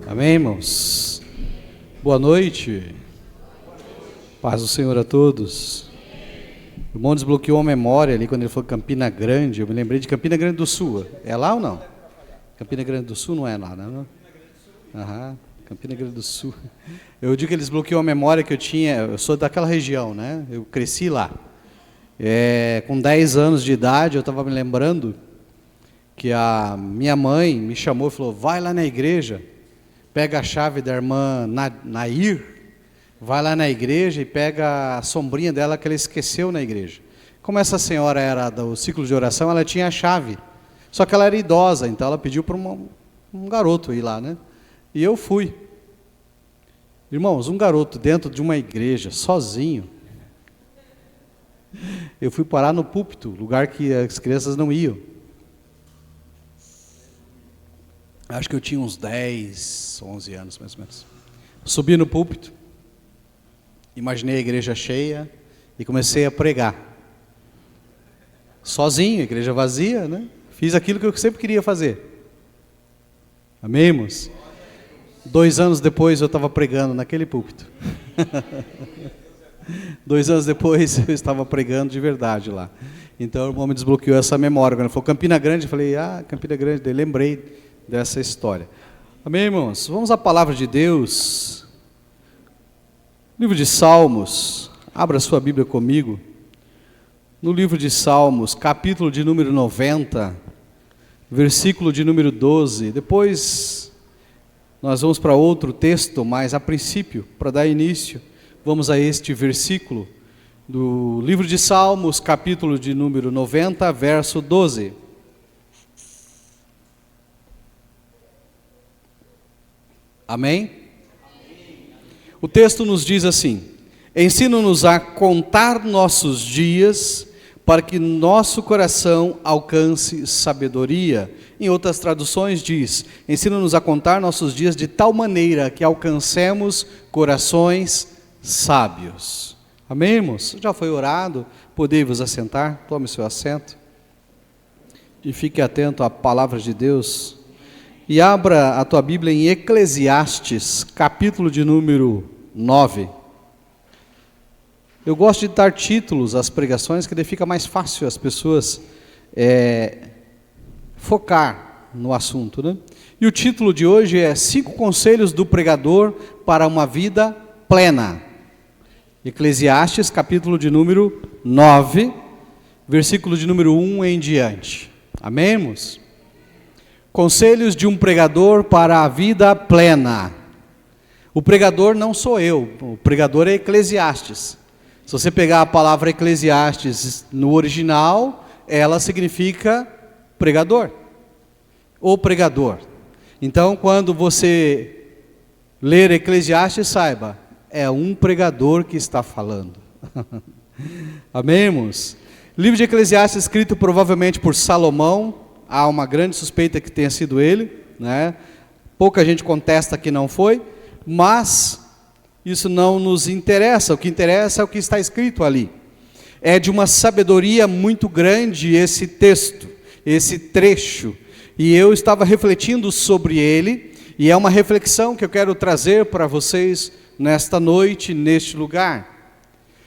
Amém, irmãos? Boa noite. Paz do Senhor a todos. O irmão desbloqueou a memória ali quando ele falou Campina Grande. Eu me lembrei de Campina Grande do Sul. É lá ou não? Campina Grande do Sul não é lá, não? Aham, Campina Grande do Sul. Eu digo que ele desbloqueou a memória que eu tinha. Eu sou daquela região, né? Eu cresci lá. Com 10 anos de idade, eu estava me lembrando que a minha mãe me chamou e falou: vai lá na igreja. Pega a chave da irmã Nair, vai lá na igreja e pega a sombrinha dela que ela esqueceu na igreja. Como essa senhora era do ciclo de oração, ela tinha a chave. Só que ela era idosa, então ela pediu para um garoto ir lá, né? E eu fui. Irmãos, um garoto dentro de uma igreja, sozinho. Eu fui parar no púlpito, lugar que as crianças não iam. Acho que eu tinha uns 10, 11 anos, mais ou menos. Subi no púlpito, imaginei a igreja cheia e comecei a pregar. Sozinho, igreja vazia, né? Fiz aquilo que eu sempre queria fazer. Amém, irmãos? 2 anos depois eu estava pregando naquele púlpito. 2 anos depois eu estava pregando de verdade lá. Então o irmão me desbloqueou essa memória. Quando ele falou Campina Grande, eu falei, Campina Grande, daí lembrei dessa história. Amém, irmãos? Vamos à palavra de Deus. Livro de Salmos. Abra sua Bíblia comigo. No livro de Salmos, capítulo de número 90, versículo de número 12. Depois nós vamos para outro texto, mas a princípio, para dar início, vamos a este versículo do livro de Salmos, capítulo de número 90, verso 12. Amém? O texto nos diz assim: ensina-nos a contar nossos dias, para que nosso coração alcance sabedoria. Em outras traduções diz: ensina-nos a contar nossos dias de tal maneira que alcancemos corações sábios. Amém, irmãos? Já foi orado? Podei-vos assentar, tome seu assento e fique atento à palavra de Deus. E abra a tua Bíblia em Eclesiastes, capítulo de número 9. Eu gosto de dar títulos às pregações, que daí fica mais fácil as pessoas focar no assunto, né? E o título de hoje é 5 conselhos do pregador para uma vida plena. Eclesiastes, capítulo de número 9, versículo de número 1 em diante. Amém, irmãos? Conselhos de um pregador para a vida plena. O pregador não sou eu, o pregador é Eclesiastes. Se você pegar a palavra Eclesiastes no original, ela significa pregador, ou pregador. Então, quando você ler Eclesiastes, saiba, é um pregador que está falando. Amém, irmãos? Livro de Eclesiastes, escrito provavelmente por Salomão. Há uma grande suspeita que tenha sido ele, né? Pouca gente contesta que não foi, mas isso não nos interessa. O que interessa é o que está escrito ali. É de uma sabedoria muito grande esse texto, esse trecho. E eu estava refletindo sobre ele, e é uma reflexão que eu quero trazer para vocês nesta noite, neste lugar.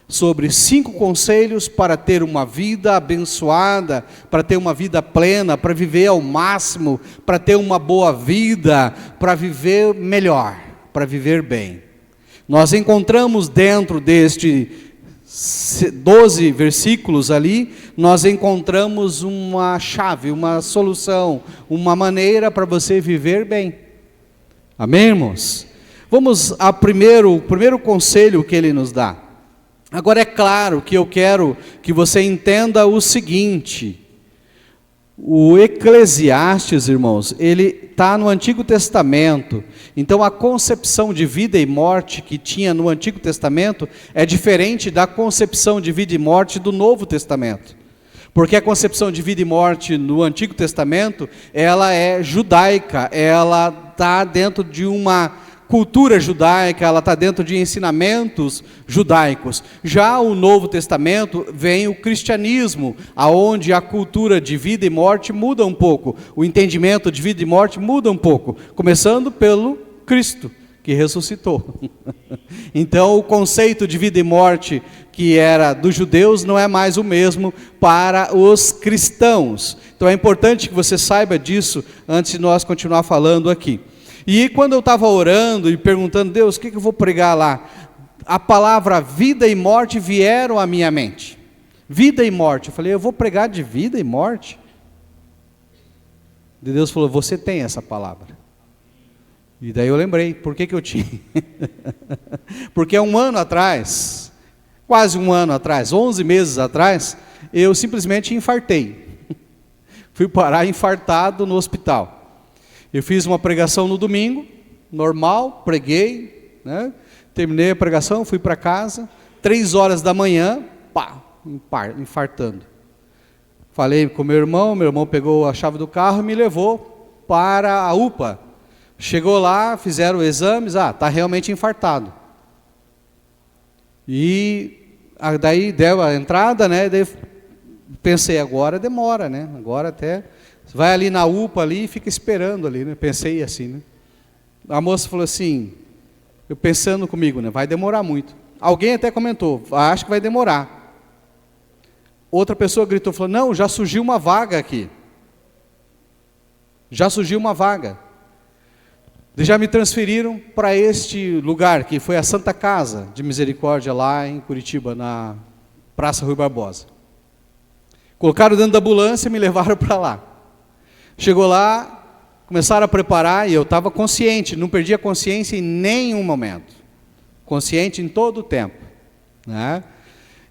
Sobre 5 conselhos para ter uma vida abençoada, para ter uma vida plena, para viver ao máximo, para ter uma boa vida, para viver melhor, para viver bem. Nós encontramos dentro deste 12 versículos ali, nós encontramos uma chave, uma solução, uma maneira para você viver bem. Amém, irmãos? Vamos ao primeiro conselho que ele nos dá. Agora é claro que eu quero que você entenda o seguinte: o Eclesiastes, irmãos, ele está no Antigo Testamento. Então a concepção de vida e morte que tinha no Antigo Testamento é diferente da concepção de vida e morte do Novo Testamento. Porque a concepção de vida e morte no Antigo Testamento, ela é judaica, ela está dentro de uma cultura judaica, ela está dentro de ensinamentos judaicos. Já o Novo Testamento vem o cristianismo, aonde a cultura de vida e morte muda um pouco, o entendimento de vida e morte muda um pouco, começando pelo Cristo, que ressuscitou. Então o conceito de vida e morte que era dos judeus não é mais o mesmo para os cristãos. Então é importante que você saiba disso antes de nós continuar falando aqui. E quando eu estava orando e perguntando, Deus, o que eu vou pregar lá? A palavra vida e morte vieram à minha mente. Vida e morte. Eu falei, eu vou pregar de vida e morte? E Deus falou, você tem essa palavra. E daí eu lembrei, por que eu tinha? Porque há um ano atrás, quase um ano atrás, 11 meses atrás, eu simplesmente infartei. Fui parar infartado no hospital. Eu fiz uma pregação no domingo, normal, preguei, né? Terminei a pregação, fui para casa, 3 horas da manhã, infartando. Falei com meu irmão pegou a chave do carro e me levou para a UPA. Chegou lá, fizeram exames, está realmente infartado. E daí deu a entrada, né? Daí pensei, agora demora, né? Agora até, vai ali na UPA ali e fica esperando ali, né? Pensei assim, né? A moça falou assim, eu pensando comigo, né? Vai demorar muito. Alguém até comentou, acho que vai demorar. Outra pessoa gritou, falou, não, já surgiu uma vaga aqui. Já surgiu uma vaga. Já me transferiram para este lugar, que foi a Santa Casa de Misericórdia, lá em Curitiba, na Praça Rui Barbosa. Colocaram dentro da ambulância e me levaram para lá. Chegou lá, começaram a preparar e eu estava consciente, não perdi a consciência em nenhum momento. Consciente em todo o tempo, né?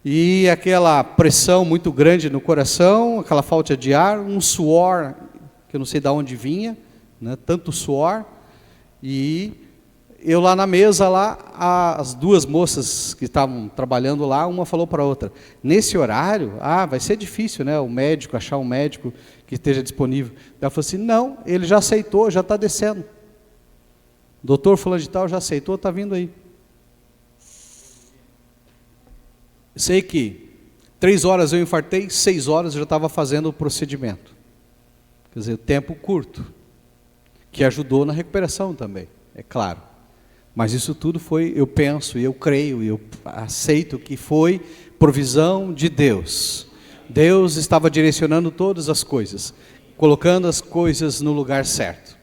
E aquela pressão muito grande no coração, aquela falta de ar, um suor, que eu não sei de onde vinha, né? Tanto suor. E eu lá na mesa, lá, as duas moças que estavam trabalhando lá, uma falou para a outra, nesse horário, vai ser difícil, né, o médico, achar um médico que esteja disponível. Ela falou assim, não, ele já aceitou, já está descendo. Doutor fulano de tal já aceitou, está vindo aí. Sei que 3 horas eu infartei, 6 horas eu já estava fazendo o procedimento. Quer dizer, o tempo curto, que ajudou na recuperação também, é claro. Mas isso tudo foi, eu penso, eu creio, eu aceito que foi provisão de Deus. Deus estava direcionando todas as coisas, colocando as coisas no lugar certo.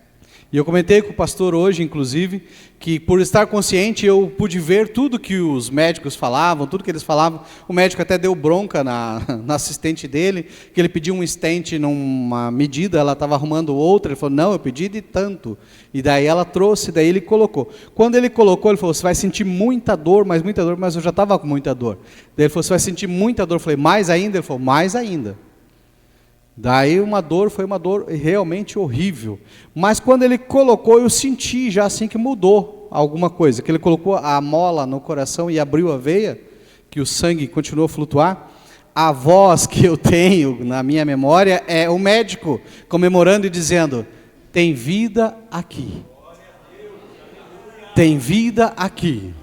E eu comentei com o pastor hoje, inclusive, que por estar consciente eu pude ver tudo que os médicos falavam, tudo que eles falavam. O médico até deu bronca na assistente dele, que ele pediu um stent numa medida, ela estava arrumando outra, ele falou, não, eu pedi de tanto. E daí ela trouxe, daí ele colocou. Quando ele colocou, ele falou, você vai sentir muita dor, mas eu já estava com muita dor. Daí ele falou, você vai sentir muita dor. Eu falei, mais ainda? Ele falou, mais ainda. Daí foi uma dor realmente horrível. Mas quando ele colocou, eu senti já assim que mudou alguma coisa. Que ele colocou a mola no coração e abriu a veia, que o sangue continuou a flutuar. A voz que eu tenho na minha memória é o médico comemorando e dizendo, tem vida aqui. Tem vida aqui.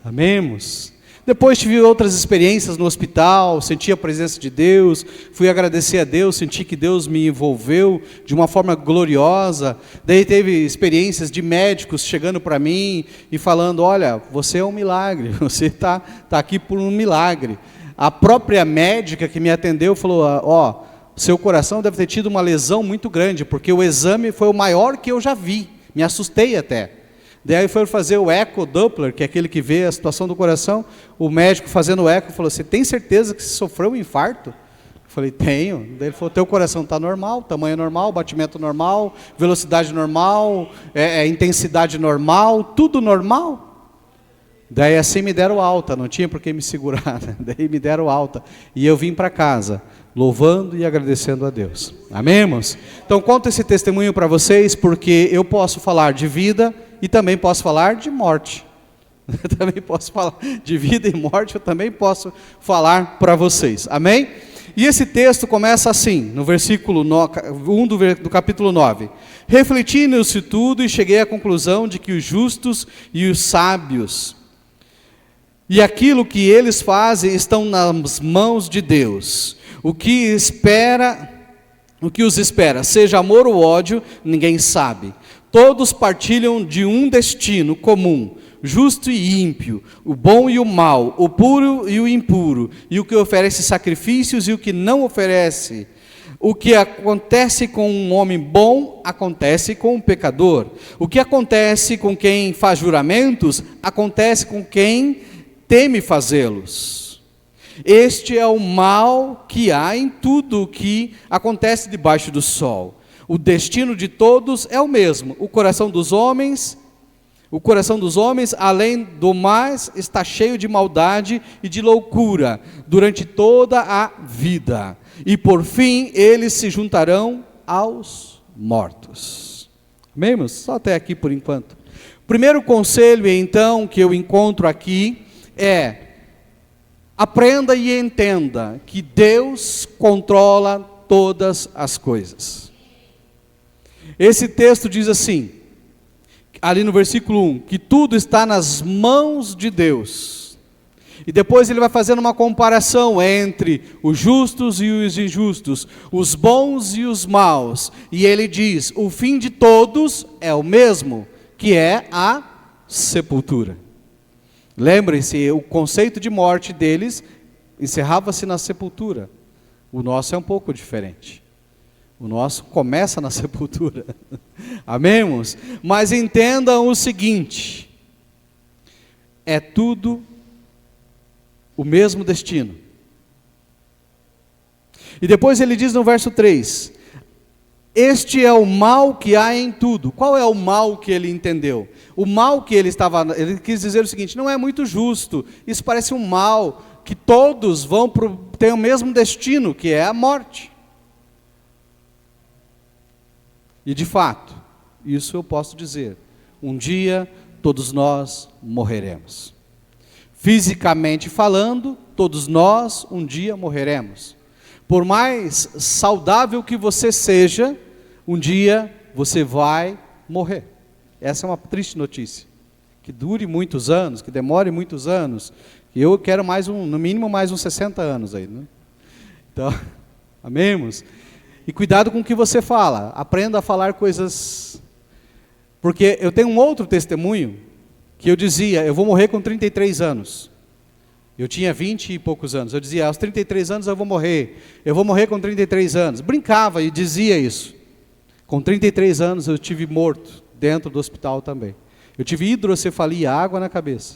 Amemos. Depois tive outras experiências no hospital, senti a presença de Deus, fui agradecer a Deus, senti que Deus me envolveu de uma forma gloriosa. Daí teve experiências de médicos chegando para mim e falando, olha, você é um milagre, você está aqui por um milagre. A própria médica que me atendeu falou, seu coração deve ter tido uma lesão muito grande, porque o exame foi o maior que eu já vi, me assustei até. Daí foi fazer o eco Doppler, que é aquele que vê a situação do coração. O médico fazendo o eco falou, você tem certeza que você sofreu um infarto? Eu falei, tenho. Daí ele falou, teu coração está normal, tamanho normal, batimento normal, velocidade normal, intensidade normal, tudo normal. Daí assim me deram alta, não tinha por que me segurar, né? Daí me deram alta. E eu vim para casa, louvando e agradecendo a Deus. Amém, irmãos? Então conto esse testemunho para vocês, porque eu posso falar de vida e também posso falar de morte. Eu também posso falar de vida e morte, eu também posso falar para vocês. Amém? E esse texto começa assim, no versículo 1 do capítulo 9. Refleti nisso tudo e cheguei à conclusão de que os justos e os sábios, e aquilo que eles fazem, estão nas mãos de Deus. O que os espera, seja amor ou ódio, ninguém sabe. Todos partilham de um destino comum, justo e ímpio, o bom e o mal, o puro e o impuro, e o que oferece sacrifícios e o que não oferece. O que acontece com um homem bom, acontece com um pecador. O que acontece com quem faz juramentos, acontece com quem teme fazê-los. Este é o mal que há em tudo o que acontece debaixo do sol. O destino de todos é o mesmo. O coração dos homens, além do mais, está cheio de maldade e de loucura durante toda a vida. E por fim, eles se juntarão aos mortos. Amém, irmãos? Só até aqui por enquanto. Primeiro conselho, então, que eu encontro aqui é: aprenda e entenda que Deus controla todas as coisas. Esse texto diz assim, ali no versículo 1, que tudo está nas mãos de Deus. E depois ele vai fazendo uma comparação entre os justos e os injustos, os bons e os maus. E ele diz, o fim de todos é o mesmo, que é a sepultura. Lembrem-se, o conceito de morte deles encerrava-se na sepultura. O nosso é um pouco diferente. O nosso começa na sepultura. Amém, irmãos? Mas entendam o seguinte: é tudo o mesmo destino. E depois ele diz no verso 3: este é o mal que há em tudo. Qual é o mal que ele entendeu? O mal que ele quis dizer o seguinte: não é muito justo, isso parece um mal, que todos têm o mesmo destino, que é a morte. E de fato, isso eu posso dizer, um dia todos nós morreremos. Fisicamente falando, todos nós um dia morreremos. Por mais saudável que você seja, um dia você vai morrer. Essa é uma triste notícia. Que dure muitos anos, que demore muitos anos. Eu quero no mínimo mais uns 60 anos aí, né? Então, amém, irmãos? E cuidado com o que você fala. Aprenda a falar coisas... Porque eu tenho um outro testemunho, que eu dizia, eu vou morrer com 33 anos. Eu tinha 20 e poucos anos. Eu dizia, aos 33 anos eu vou morrer com 33 anos. Brincava e dizia isso. Com 33 anos eu estive morto dentro do hospital também. Eu tive hidrocefalia, água na cabeça.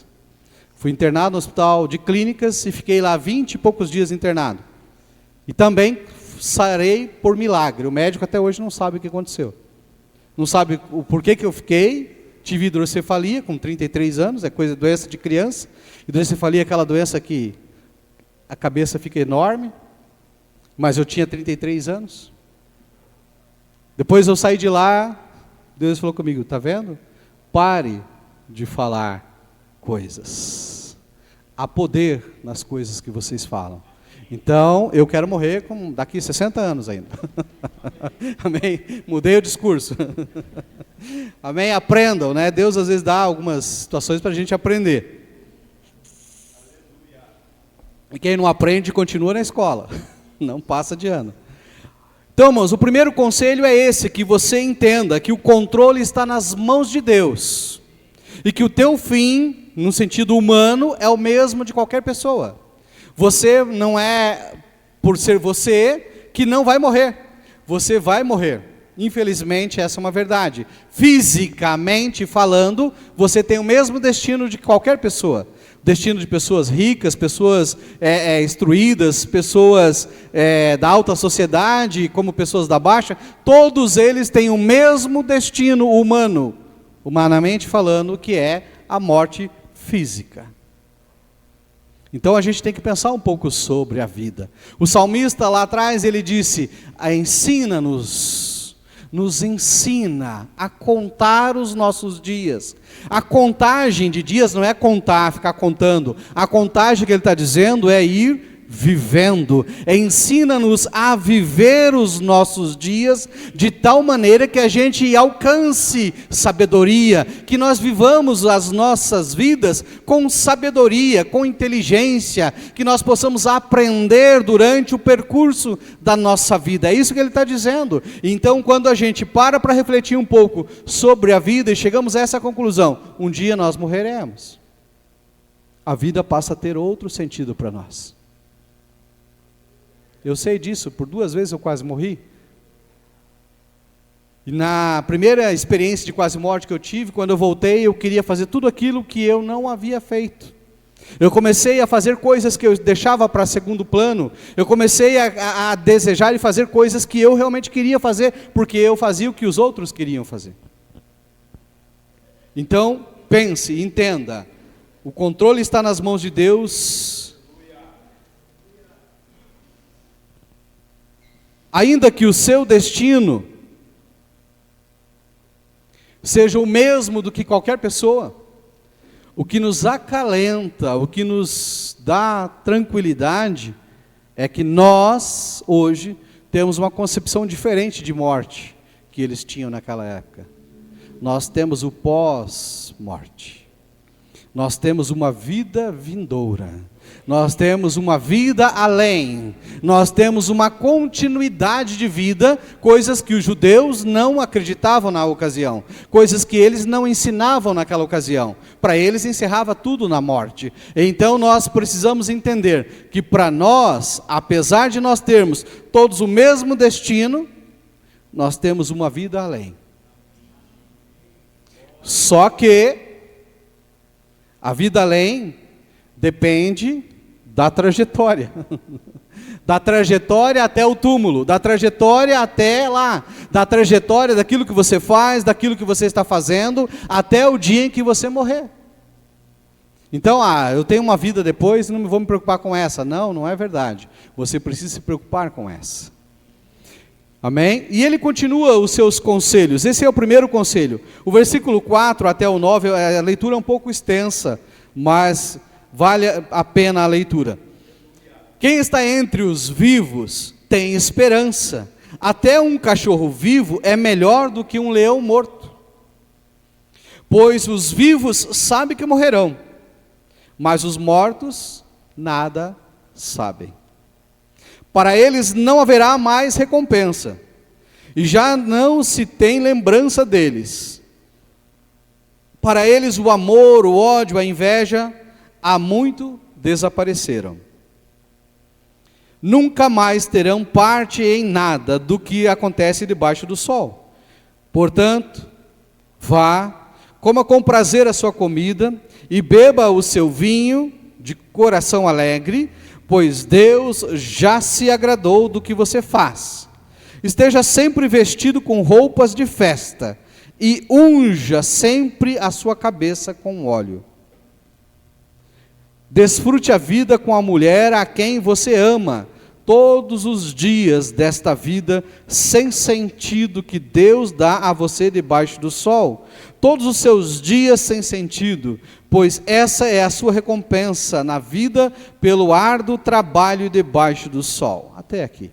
Fui internado no hospital de clínicas e fiquei lá 20 e poucos dias internado. E também sarei por milagre. O médico até hoje não sabe o que aconteceu. Não sabe o porquê que eu tive hidrocefalia com 33 anos, é doença de criança. Hidrocefalia é aquela doença que a cabeça fica enorme, mas eu tinha 33 anos. Depois eu saí de lá, Deus falou comigo, está vendo? Pare de falar coisas. Há poder nas coisas que vocês falam. Então, eu quero morrer daqui 60 anos ainda. Amém? Mudei o discurso. Amém? Aprendam, né? Deus às vezes dá algumas situações para a gente aprender. E quem não aprende, continua na escola. Não passa de ano. Então, irmãos, o primeiro conselho é esse, que você entenda que o controle está nas mãos de Deus. E que o teu fim, no sentido humano, é o mesmo de qualquer pessoa. Você não é, por ser você, que não vai morrer. Você vai morrer. Infelizmente, essa é uma verdade. Fisicamente falando, você tem o mesmo destino de qualquer pessoa. Destino de pessoas ricas, pessoas instruídas, pessoas da alta sociedade, como pessoas da baixa. Todos eles têm o mesmo destino humano, humanamente falando, que é a morte física. Então a gente tem que pensar um pouco sobre a vida. O salmista lá atrás, ele disse, nos ensina a contar os nossos dias. A contagem de dias não é contar, ficar contando. A contagem que ele está dizendo é ir vivendo. Ensina-nos a viver os nossos dias de tal maneira que a gente alcance sabedoria, que nós vivamos as nossas vidas com sabedoria, com inteligência, que nós possamos aprender durante o percurso da nossa vida. É isso que ele está dizendo. Então, quando a gente para refletir um pouco sobre a vida e chegamos a essa conclusão, um dia nós morreremos. A vida passa a ter outro sentido para nós. Eu sei disso, por 2 vezes eu quase morri. E na primeira experiência de quase morte que eu tive, quando eu voltei, eu queria fazer tudo aquilo que eu não havia feito. Eu comecei a fazer coisas que eu deixava para segundo plano. Eu comecei a desejar e fazer coisas que eu realmente queria fazer, porque eu fazia o que os outros queriam fazer. Então, pense, entenda, o controle está nas mãos de Deus. Ainda que o seu destino seja o mesmo do que qualquer pessoa, o que nos acalenta, o que nos dá tranquilidade, é que nós, hoje, temos uma concepção diferente de morte que eles tinham naquela época. Nós temos o pós-morte. Nós temos uma vida vindoura. Nós temos uma vida além, nós temos uma continuidade de vida, coisas que os judeus não acreditavam na ocasião, coisas que eles não ensinavam naquela ocasião. Para eles encerrava tudo na morte. Então nós precisamos entender que para nós, apesar de nós termos todos o mesmo destino, nós temos uma vida além. Só que a vida além depende da trajetória, da trajetória até o túmulo, da trajetória até lá, da trajetória daquilo que você faz, daquilo que você está fazendo, até o dia em que você morrer. Então, eu tenho uma vida depois, não vou me preocupar com essa. Não, não é verdade. Você precisa se preocupar com essa. Amém? E ele continua os seus conselhos. Esse é o primeiro conselho. O versículo 4 até o 9, a leitura é um pouco extensa, mas vale a pena a leitura. Quem está entre os vivos tem esperança. Até um cachorro vivo é melhor do que um leão morto. Pois os vivos sabem que morrerão, mas os mortos nada sabem. Para eles não haverá mais recompensa, e já não se tem lembrança deles. Para eles o amor, o ódio, a inveja, há muito desapareceram. Nunca mais terão parte em nada do que acontece debaixo do sol. Portanto, vá, coma com prazer a sua comida e beba o seu vinho de coração alegre, pois Deus já se agradou do que você faz. Esteja sempre vestido com roupas de festa e unja sempre a sua cabeça com óleo. Desfrute a vida com a mulher a quem você ama, todos os dias desta vida sem sentido que Deus dá a você debaixo do sol. Todos os seus dias sem sentido, pois essa é a sua recompensa na vida pelo árduo trabalho debaixo do sol. Até aqui.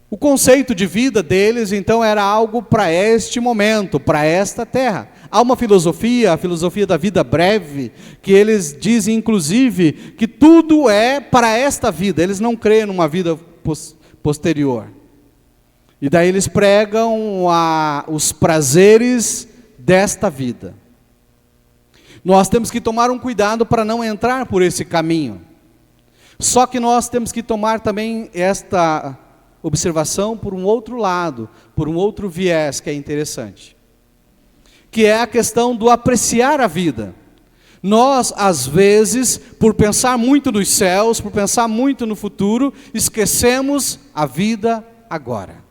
O conceito de vida deles, então, era algo para este momento, para esta terra. Há uma filosofia, a filosofia da vida breve, que eles dizem, inclusive, que tudo é para esta vida. Eles não creem numa vida posterior. E daí eles pregam os prazeres desta vida. Nós temos que tomar um cuidado para não entrar por esse caminho. Só que nós temos que tomar também esta observação por um outro lado, por um outro viés que é interessante, que é a questão do apreciar a vida. Nós, às vezes, por pensar muito nos céus, por pensar muito no futuro, esquecemos a vida agora.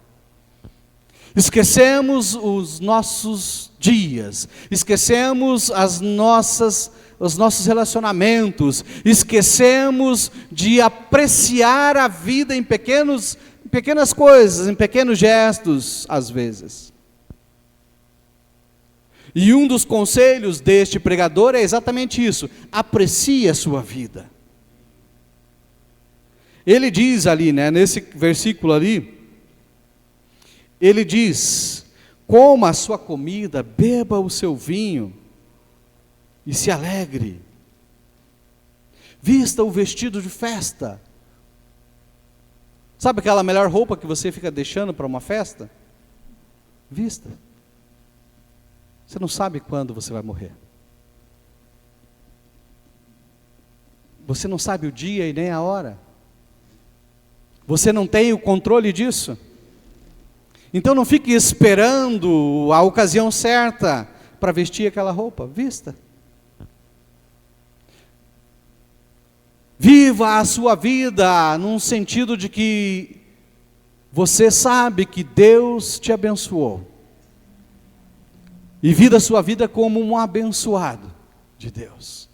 Esquecemos os nossos dias, esquecemos os nossos relacionamentos, esquecemos de apreciar a vida em pequenas coisas, em pequenos gestos, às vezes. E um dos conselhos deste pregador é exatamente isso: aprecie a sua vida. Ele diz ali, né, nesse versículo ali, ele diz: coma a sua comida, beba o seu vinho e se alegre. Vista o vestido de festa. Sabe aquela melhor roupa que você fica deixando para uma festa? Vista. Você não sabe quando você vai morrer. Você não sabe o dia e nem a hora. Você não tem o controle disso. Então não fique esperando a ocasião certa para vestir aquela roupa. Vista. Viva a sua vida num sentido de que você sabe que Deus te abençoou. E viva a sua vida como um abençoado de Deus.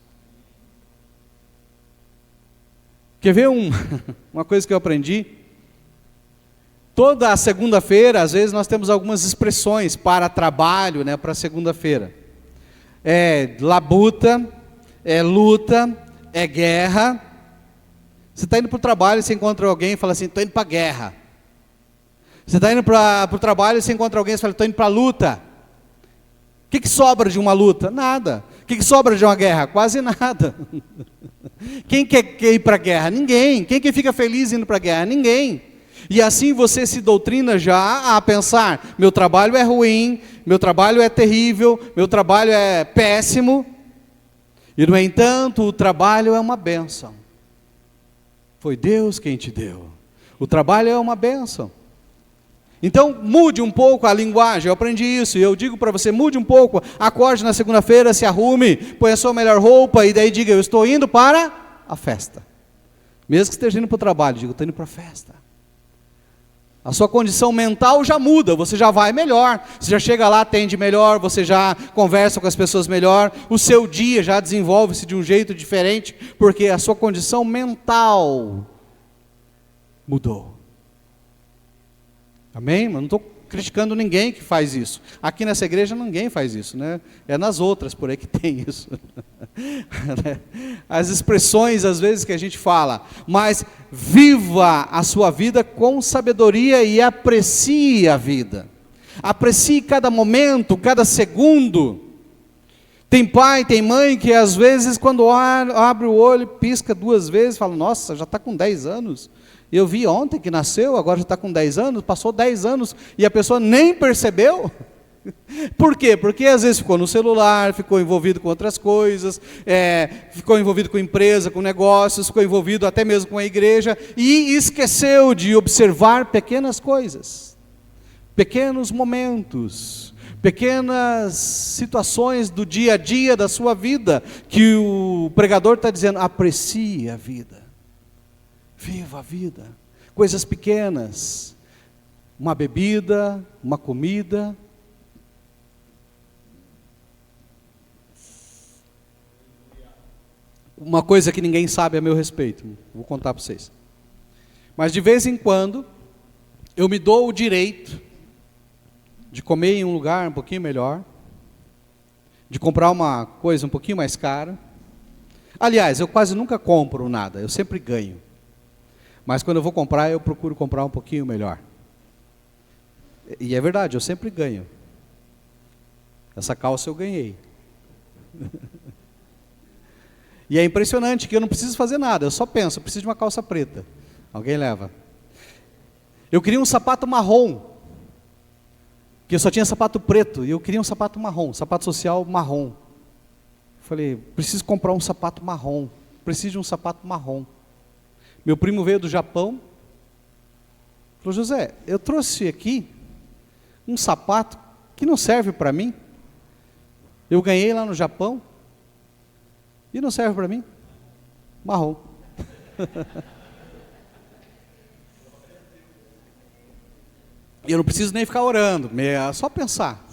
Quer ver uma coisa que eu aprendi? Toda segunda-feira, às vezes, nós temos algumas expressões para trabalho, né, para segunda-feira. É labuta, é luta, é guerra. Você está indo para o trabalho e você encontra alguém e fala assim: estou indo para a guerra. Você está indo para o trabalho e você encontra alguém e fala: estou indo para a luta. O que sobra de uma luta? Nada. O que sobra de uma guerra? Quase nada. Quem quer ir para a guerra? Ninguém. Quem que fica feliz indo para a guerra? Ninguém. E assim você se doutrina já a pensar: meu trabalho é ruim, meu trabalho é terrível, meu trabalho é péssimo. E no entanto, o trabalho é uma bênção. Foi Deus quem te deu. O trabalho é uma bênção. Então, mude um pouco a linguagem. Eu aprendi isso e eu digo para você: mude um pouco. Acorde na segunda-feira, se arrume, põe a sua melhor roupa e daí diga: eu estou indo para a festa. Mesmo que esteja indo para o trabalho, diga: eu estou indo para a festa. A sua condição mental já muda, você já vai melhor, você já chega lá, atende melhor, você já conversa com as pessoas melhor, o seu dia já desenvolve-se de um jeito diferente, porque a sua condição mental mudou. Amém? Mas não estou criticando ninguém que faz isso. Aqui nessa igreja ninguém faz isso, né? É nas outras por aí que tem isso. As expressões às vezes que a gente fala, mas viva a sua vida com sabedoria e aprecie a vida. Aprecie cada momento, cada segundo. Tem pai, tem mãe que às vezes quando abre o olho, pisca 2 vezes, fala: nossa, já está com 10 anos. Eu vi ontem que nasceu, agora já está com 10 anos, passou 10 anos e a pessoa nem percebeu. Por quê? Porque às vezes ficou no celular, ficou envolvido com outras coisas, ficou envolvido com empresa, com negócios, ficou envolvido até mesmo com a igreja e esqueceu de observar pequenas coisas, pequenos momentos, pequenas situações do dia a dia da sua vida, que o pregador está dizendo: aprecie a vida. Viva a vida, coisas pequenas, uma bebida, uma comida. Uma coisa que ninguém sabe a meu respeito, vou contar para vocês. Mas de vez em quando, eu me dou o direito de comer em um lugar um pouquinho melhor, de comprar uma coisa um pouquinho mais cara. Aliás, eu quase nunca compro nada, eu sempre ganho. Mas quando eu vou comprar, eu procuro comprar um pouquinho melhor. E é verdade, eu sempre ganho. Essa calça eu ganhei. E é impressionante que eu não preciso fazer nada, eu só penso: eu preciso de uma calça preta. Alguém leva. Eu queria um sapato marrom, que eu só tinha sapato preto, e eu queria um sapato marrom, sapato social marrom. Falei: preciso comprar um sapato marrom, preciso de um sapato marrom. Meu primo veio do Japão, falou: José, eu trouxe aqui um sapato que não serve para mim. Eu ganhei lá no Japão e não serve para mim. Marrom. Eu não preciso nem ficar orando, é só pensar.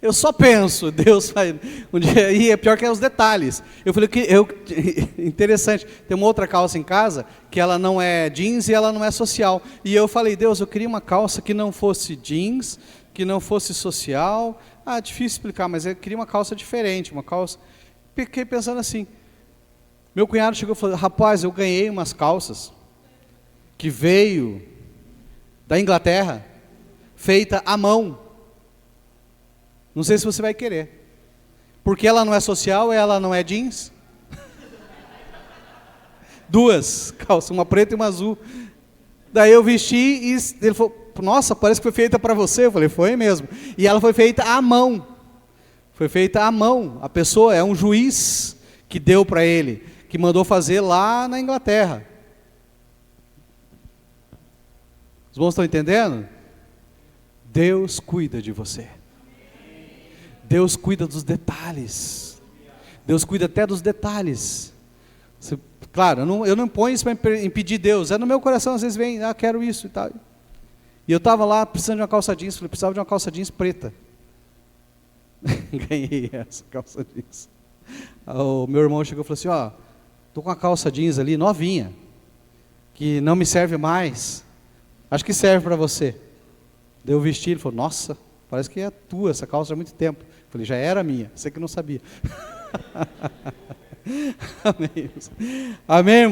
Eu só penso, Deus vai um dia, e é pior que é os detalhes. Eu falei que interessante, tem uma outra calça em casa que ela não é jeans e ela não é social. E eu falei: Deus, eu queria uma calça que não fosse jeans, que não fosse social. Difícil explicar, mas eu queria uma calça diferente, uma calça. Fiquei pensando assim. Meu cunhado chegou e falou: rapaz, eu ganhei umas calças que veio da Inglaterra, feita à mão. Não sei se você vai querer. Porque ela não é social, ela não é jeans. Duas calças, uma preta e uma azul. Daí eu vesti e ele falou, nossa, parece que foi feita para você. Eu falei, foi mesmo. E ela foi feita à mão. Foi feita à mão. A pessoa é um juiz que deu para ele, que mandou fazer lá na Inglaterra. Os irmãos estão entendendo? Deus cuida de você. Deus cuida dos detalhes. Deus cuida até dos detalhes. Claro, eu não ponho isso para impedir Deus. É no meu coração, às vezes vem, quero isso e tal. E eu estava lá precisando de uma calça jeans. Falei, precisava de uma calça jeans preta. Ganhei essa calça jeans. O meu irmão chegou e falou assim, estou com uma calça jeans ali, novinha, que não me serve mais. Acho que serve para você. Daí eu vesti, ele falou, nossa, parece que é tua essa calça há muito tempo. Eu falei, já era minha, você que não sabia. Amém.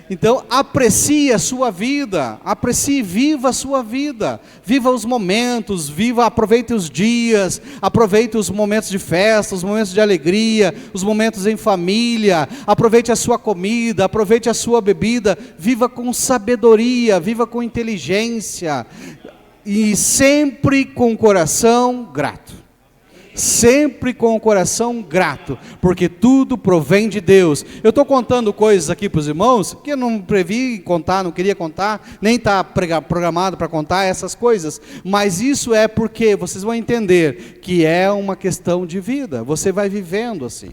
Então aprecie a sua vida, aprecie, viva a sua vida, viva os momentos, aproveite os dias, aproveite os momentos de festa, os momentos de alegria, os momentos em família, aproveite a sua comida, aproveite a sua bebida, viva com sabedoria, viva com inteligência e sempre com o coração grato. Sempre com o coração grato, porque tudo provém de Deus. Eu estou contando coisas aqui para os irmãos, que eu não previ contar, não queria contar, nem está programado para contar essas coisas, mas isso é porque vocês vão entender que é uma questão de vida, você vai vivendo assim.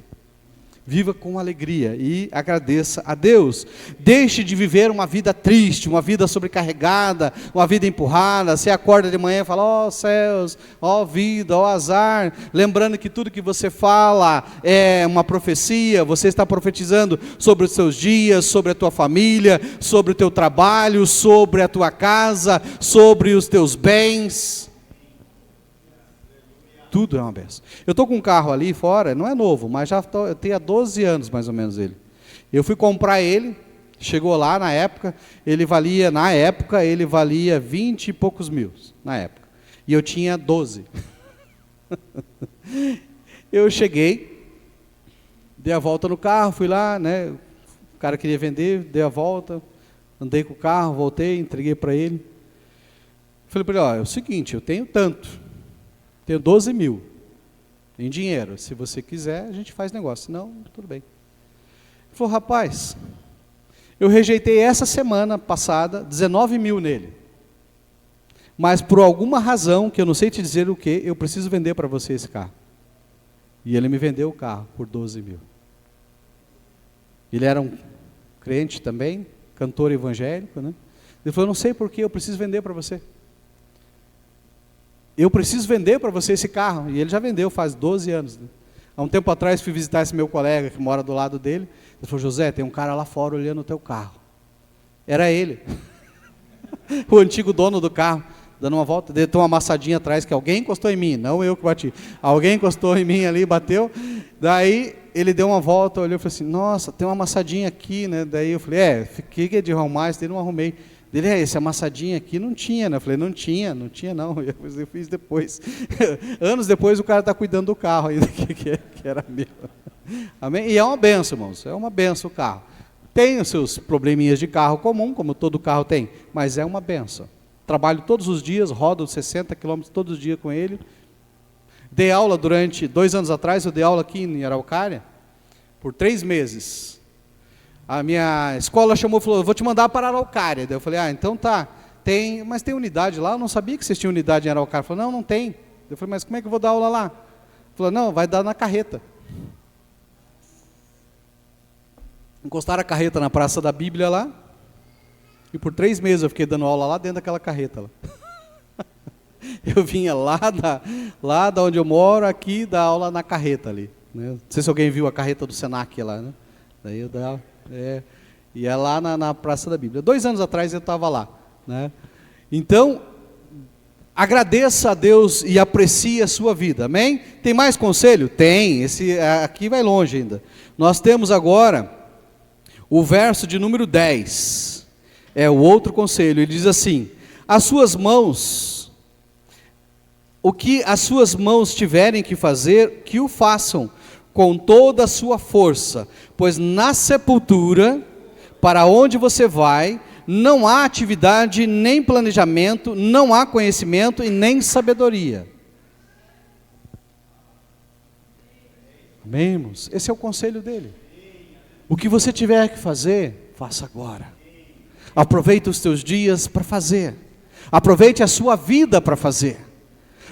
Viva com alegria e agradeça a Deus. Deixe de viver uma vida triste, uma vida sobrecarregada, uma vida empurrada. Você acorda de manhã e fala, ó céus, ó vida, ó azar. Lembrando que tudo que você fala é uma profecia. Você está profetizando sobre os seus dias, sobre a tua família, sobre o teu trabalho, sobre a tua casa, sobre os teus bens. Tudo é uma benção. Eu estou com um carro ali fora, não é novo, mas eu tenho há 12 anos mais ou menos ele. Eu fui comprar ele, chegou lá na época, ele valia 20 e poucos mil, na época. E eu tinha 12. Eu cheguei, dei a volta no carro, fui lá, né? O cara queria vender, dei a volta, andei com o carro, voltei, entreguei para ele. Falei para ele, é o seguinte, eu tenho tanto. Tenho 12 mil em dinheiro. Se você quiser, a gente faz negócio. Não, tudo bem. Ele falou, rapaz, eu rejeitei essa semana passada 19 mil nele. Mas por alguma razão, que eu não sei te dizer o que, eu preciso vender para você esse carro. E ele me vendeu o carro por 12 mil. Ele era um crente também, cantor evangélico, né? Ele falou, não sei por que, eu preciso vender para você. Eu preciso vender para você esse carro. E ele já vendeu faz 12 anos. Né? Há um tempo atrás fui visitar esse meu colega que mora do lado dele. Ele falou, José, tem um cara lá fora olhando o teu carro. Era ele. O antigo dono do carro. Dando uma volta, dele tem uma amassadinha atrás que alguém encostou em mim, não eu que bati. Alguém encostou em mim ali, bateu. Daí ele deu uma volta, olhou e falou assim, nossa, tem uma amassadinha aqui, né? Daí eu falei, o que é de arrumar? Daí não arrumei. Ele, esse amassadinho aqui não tinha, né? Eu falei, não tinha não, eu fiz depois. Anos depois o cara está cuidando do carro ainda, que era meu. Amém? E é uma benção, irmãos, é uma benção o carro. Tem os seus probleminhas de carro comum, como todo carro tem, mas é uma benção. Trabalho todos os dias, rodo 60 quilômetros todos os dias com ele. Dei aula durante 2 anos atrás, eu dei aula aqui em Araucária, por 3 meses. A minha escola chamou e falou, vou te mandar para Araucária. Daí eu falei, então tá, mas tem unidade lá? Eu não sabia que vocês tinham unidade em Araucária. Ele falou, não tem. Eu falei, mas como é que eu vou dar aula lá? Ele falou, não, vai dar na carreta. Encostaram a carreta na Praça da Bíblia lá, e por 3 meses eu fiquei dando aula lá dentro daquela carreta. Lá. Eu vinha lá da onde eu moro, aqui, dar aula na carreta ali. Né? Não sei se alguém viu a carreta do Senac lá, né? Daí eu dava... e é lá na Praça da Bíblia. 2 anos atrás eu estava lá, né? Então, agradeça a Deus e aprecie a sua vida, amém? Tem mais conselho? Tem, esse aqui vai longe ainda. Nós temos agora o verso de número 10. é o outro conselho. Ele diz assim: as suas mãos, o que as suas mãos tiverem que fazer, que o façam com toda a sua força, pois na sepultura, para onde você vai, não há atividade, nem planejamento, não há conhecimento e nem sabedoria. Amém, irmãos? Esse é o conselho dele. O que você tiver que fazer, faça agora. Aproveite os teus dias para fazer. Aproveite a sua vida para fazer.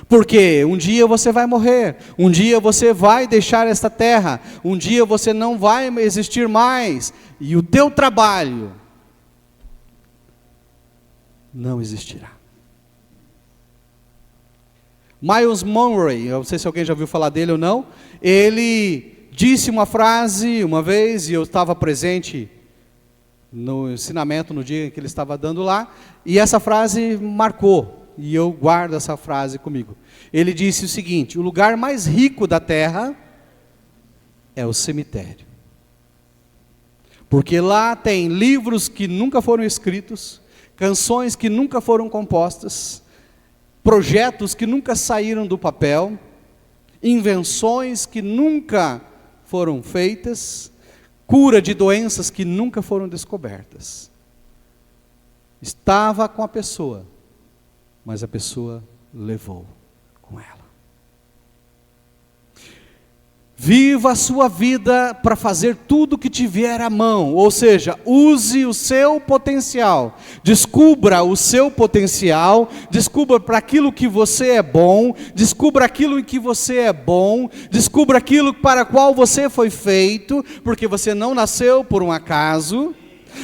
Porque um dia você vai morrer, um dia você vai deixar esta terra, um dia você não vai existir mais, e o teu trabalho não existirá. Miles Monroe, eu não sei se alguém já ouviu falar dele ou não, ele disse uma frase uma vez, e eu estava presente no ensinamento no dia em que ele estava dando lá, e essa frase marcou, e eu guardo essa frase comigo. Ele disse o seguinte: o lugar mais rico da terra é o cemitério. Porque lá tem livros que nunca foram escritos, canções que nunca foram compostas, projetos que nunca saíram do papel, invenções que nunca foram feitas, cura de doenças que nunca foram descobertas. Estava com a pessoa, mas a pessoa levou com ela. Viva a sua vida para fazer tudo que tiver à mão, ou seja, use o seu potencial, descubra o seu potencial, descubra para aquilo que você é bom, descubra aquilo em que você é bom, descubra aquilo para qual você foi feito, porque você não nasceu por um acaso.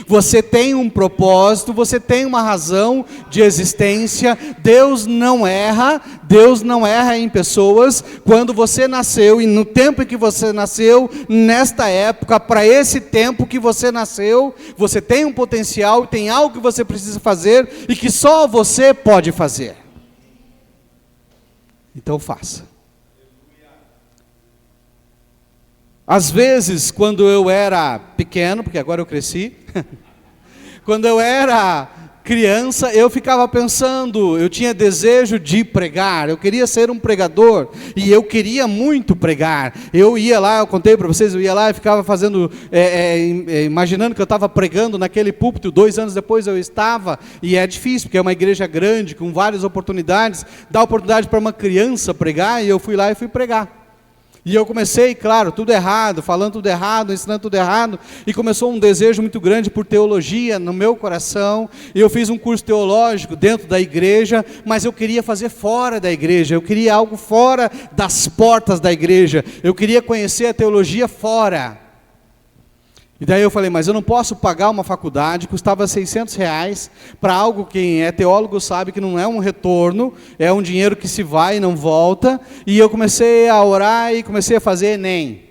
Você tem um propósito, você tem uma razão de existência. Deus não erra em pessoas. Quando você nasceu e no tempo em que você nasceu, nesta época, para esse tempo que você nasceu, você tem um potencial, tem algo que você precisa fazer e que só você pode fazer. Então faça. Às vezes, quando eu era pequeno, porque agora eu cresci, quando eu era criança, eu ficava pensando, eu tinha desejo de pregar, eu queria ser um pregador, e eu queria muito pregar. Eu ia lá, eu contei para vocês, eu ia lá e ficava fazendo, imaginando que eu estava pregando naquele púlpito. 2 anos depois eu estava, e é difícil, porque é uma igreja grande, com várias oportunidades, dá oportunidade para uma criança pregar, e eu fui lá e fui pregar. E eu comecei, claro, tudo errado, falando tudo errado, ensinando tudo errado, e começou um desejo muito grande por teologia no meu coração. Eu fiz um curso teológico dentro da igreja, mas eu queria fazer fora da igreja, eu queria algo fora das portas da igreja, eu queria conhecer a teologia fora. E daí eu falei, mas eu não posso pagar uma faculdade, custava R$600, para algo que quem é teólogo sabe que não é um retorno, é um dinheiro que se vai e não volta. E eu comecei a orar e comecei a fazer Enem.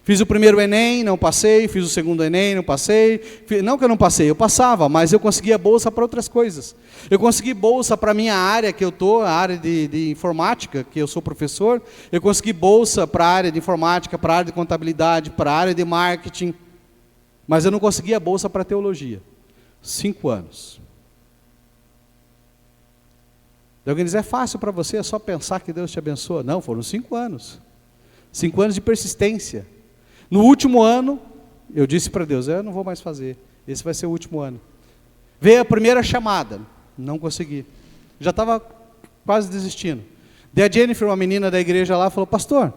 Fiz o primeiro Enem, não passei, fiz o segundo Enem, não passei. Não que eu não passei, eu passava, mas eu conseguia bolsa para outras coisas. Eu consegui bolsa para a minha área que eu estou, a área de informática, que eu sou professor. Eu consegui bolsa para a área de informática, para a área de contabilidade, para a área de marketing. Mas eu não conseguia bolsa para teologia. 5 anos. Alguém diz, é fácil para você, é só pensar que Deus te abençoa. Não, foram 5 anos. 5 anos de persistência. No último ano, eu disse para Deus, eu não vou mais fazer, esse vai ser o último ano. Veio a primeira chamada, não consegui. Já estava quase desistindo. Daí a Jennifer, uma menina da igreja lá, falou, pastor,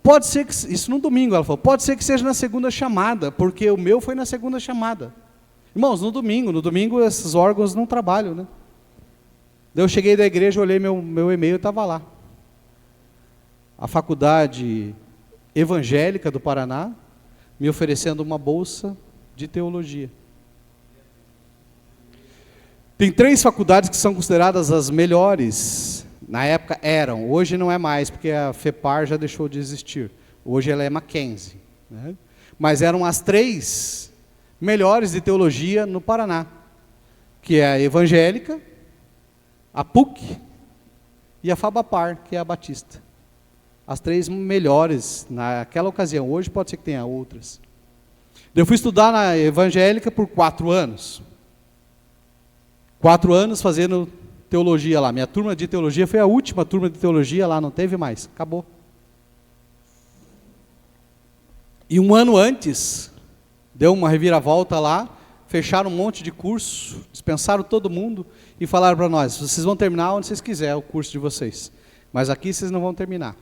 pode ser que, isso no domingo, ela falou, pode ser que seja na segunda chamada, porque o meu foi na segunda chamada. Irmãos, no domingo esses órgãos não trabalham, né? Daí eu cheguei da igreja, olhei meu e-mail, estava lá. A faculdade evangélica do Paraná, me oferecendo uma bolsa de teologia. Tem 3 faculdades que são consideradas as melhores, na época eram, hoje não é mais, porque a FEPAR já deixou de existir, hoje ela é Mackenzie, né? Mas eram as 3 melhores de teologia no Paraná, que é a evangélica, a PUC e a FABAPAR, que é a Batista. As 3 melhores naquela ocasião. Hoje pode ser que tenha outras. Eu fui estudar na evangélica por 4 anos. 4 anos fazendo teologia lá. Minha turma de teologia foi a última turma de teologia lá, não teve mais, acabou. E 1 ano antes, deu uma reviravolta lá, fecharam um monte de curso, dispensaram todo mundo e falaram para nós: vocês vão terminar onde vocês quiserem o curso de vocês, mas aqui vocês não vão terminar.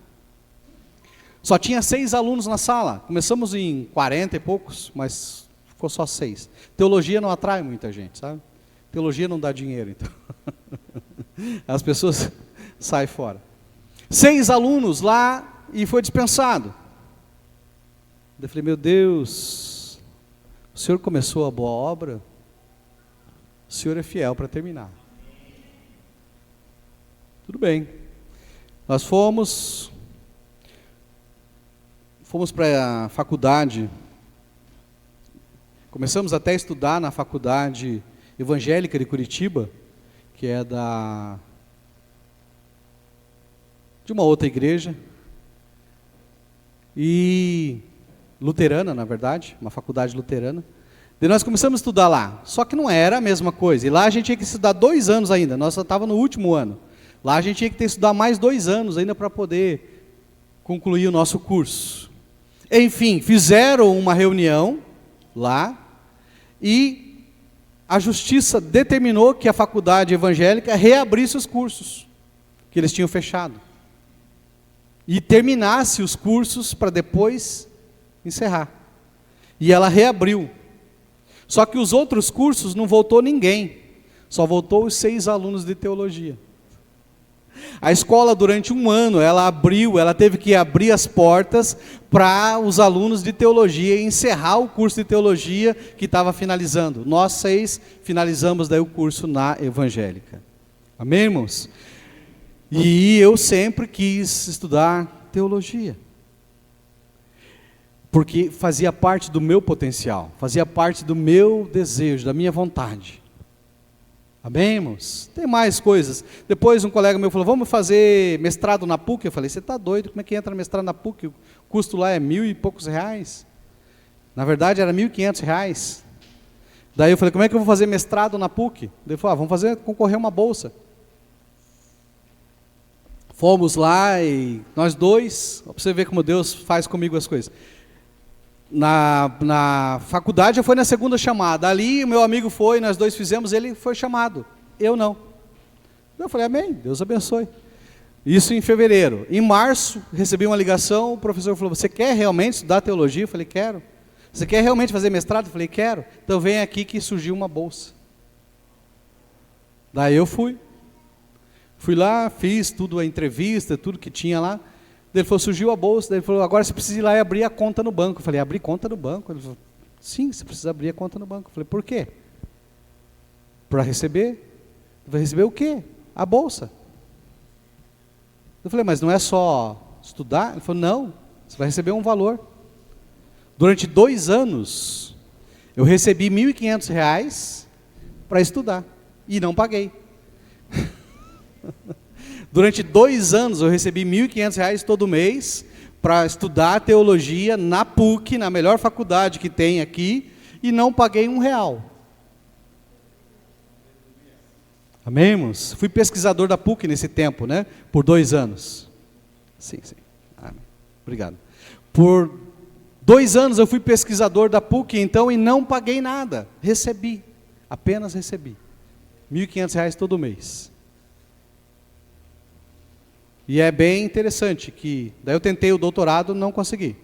Só tinha 6 alunos na sala, começamos em 40 e poucos, mas ficou só 6. Teologia não atrai muita gente, sabe? Teologia não dá dinheiro, então. As pessoas saem fora. 6 alunos lá e foi dispensado. Eu falei: meu Deus, o Senhor começou a boa obra, o Senhor é fiel para terminar. Tudo bem. Nós fomos para a faculdade, começamos até a estudar na faculdade evangélica de Curitiba, que é de uma outra igreja, e luterana, na verdade, uma faculdade luterana. Daí nós começamos a estudar lá, só que não era a mesma coisa, e lá a gente tinha que estudar 2 anos ainda, nós só estávamos no último ano. Lá a gente tinha que estudar mais 2 anos ainda para poder concluir o nosso curso. Enfim, fizeram uma reunião lá, e a justiça determinou que a faculdade evangélica reabrisse os cursos que eles tinham fechado, e terminasse os cursos para depois encerrar. E ela reabriu. Só que os outros cursos não voltou ninguém, só voltou os 6 alunos de teologia. A escola, durante 1 ano, ela teve que abrir as portas para os alunos de teologia e encerrar o curso de teologia que estava finalizando. Nós 6 finalizamos daí o curso na evangélica. Amém, irmãos? E eu sempre quis estudar teologia, porque fazia parte do meu potencial, fazia parte do meu desejo, da minha vontade. Amém, irmãos? Tem mais coisas. Depois um colega meu falou: vamos fazer mestrado na PUC? Eu falei: você está doido? Como é que entra mestrado na PUC? O custo lá é 1.000 e poucos reais. Na verdade era 1.500 reais. Daí eu falei: como é que eu vou fazer mestrado na PUC? Daí ele falou: vamos concorrer uma bolsa. Fomos lá e nós 2, para você ver como Deus faz comigo as coisas. Na faculdade já foi na segunda chamada. Ali o meu amigo foi, nós 2 fizemos, ele foi chamado. Eu não. Eu falei: amém, Deus abençoe. Isso em fevereiro. Em março, recebi uma ligação, o professor falou: você quer realmente estudar teologia? Eu falei: quero. Você quer realmente fazer mestrado? Eu falei: quero. Então vem aqui que surgiu uma bolsa. Daí eu fui. Fui lá, fiz tudo, a entrevista, tudo que tinha lá. Ele falou: surgiu a bolsa. Ele falou: agora você precisa ir lá e abrir a conta no banco. Eu falei: abrir conta no banco? Ele falou: sim, você precisa abrir a conta no banco. Eu falei: por quê? Para receber. Vai receber o quê? A bolsa. Eu falei: mas não é só estudar? Ele falou: não, você vai receber um valor. Durante 2 anos, eu recebi R$ 1.500 para estudar, e não paguei. Durante 2 anos eu recebi R$ 1.500 todo mês para estudar teologia na PUC, na melhor faculdade que tem aqui, e não paguei R$1. Amém, irmãos? Fui pesquisador da PUC nesse tempo, né? Por 2 anos. Sim. Amém. Obrigado. Por 2 anos eu fui pesquisador da PUC, então, e não paguei nada. Recebi, apenas recebi. R$ 1.500 todo mês. E é bem interessante que, daí eu tentei o doutorado, não consegui.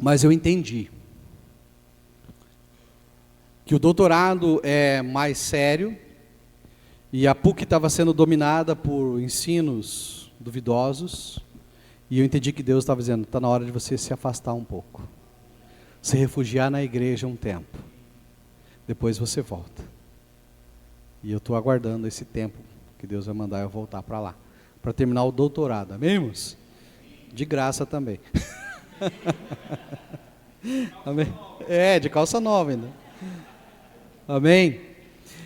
Mas eu entendi que o doutorado é mais sério, e a PUC estava sendo dominada por ensinos duvidosos, e eu entendi que Deus estava dizendo: está na hora de você se afastar um pouco, se refugiar na igreja um tempo, depois você volta. E eu estou aguardando esse tempo que Deus vai mandar eu voltar para lá, para terminar o doutorado. Amém, irmãos? De graça também. Amém? De calça nova ainda. Amém?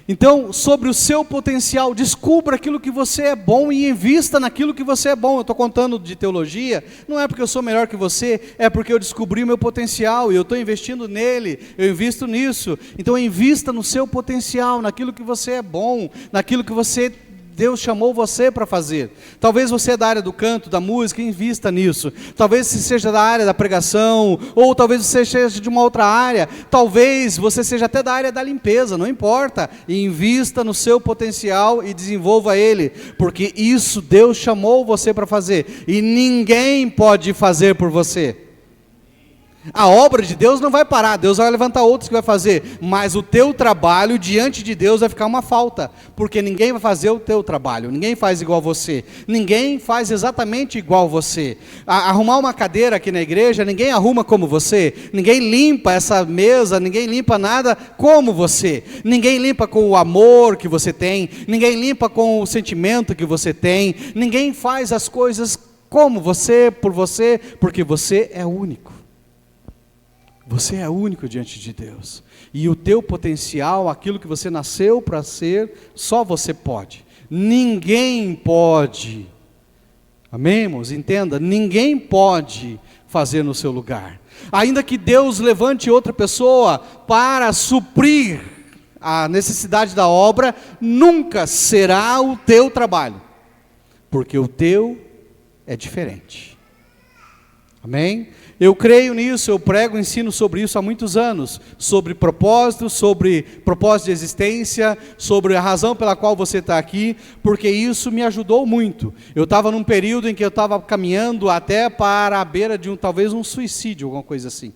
Então, sobre o seu potencial, descubra aquilo que você é bom e invista naquilo que você é bom. Eu estou contando de teologia, não é porque eu sou melhor que você, é porque eu descobri o meu potencial e eu estou investindo nele, eu invisto nisso. Então, invista no seu potencial, naquilo que você é bom, naquilo que Deus chamou você para fazer. Talvez você é da área do canto, da música, invista nisso. Talvez você seja da área da pregação, ou talvez você seja de uma outra área. Talvez você seja até da área da limpeza, não importa. Invista no seu potencial e desenvolva ele, porque isso Deus chamou você para fazer, e ninguém pode fazer por você. A obra de Deus não vai parar, Deus vai levantar outros que vai fazer, mas o teu trabalho diante de Deus vai ficar uma falta, porque ninguém vai fazer o teu trabalho, ninguém faz igual você, ninguém faz exatamente igual você. Arrumar uma cadeira aqui na igreja, ninguém arruma como você, ninguém limpa essa mesa, ninguém limpa nada como você, ninguém limpa com o amor que você tem, ninguém limpa com o sentimento que você tem, ninguém faz as coisas como você, por você, porque você é único. Você é único diante de Deus, e o teu potencial, aquilo que você nasceu para ser, só você pode, ninguém pode, amém, irmãos? Entenda, ninguém pode fazer no seu lugar, ainda que Deus levante outra pessoa para suprir a necessidade da obra, nunca será o teu trabalho, porque o teu é diferente, amém? Eu creio nisso, eu prego, ensino sobre isso há muitos anos, sobre propósito de existência, sobre a razão pela qual você está aqui, porque isso me ajudou muito. Eu estava num período em que eu estava caminhando até para a beira de talvez um suicídio, alguma coisa assim,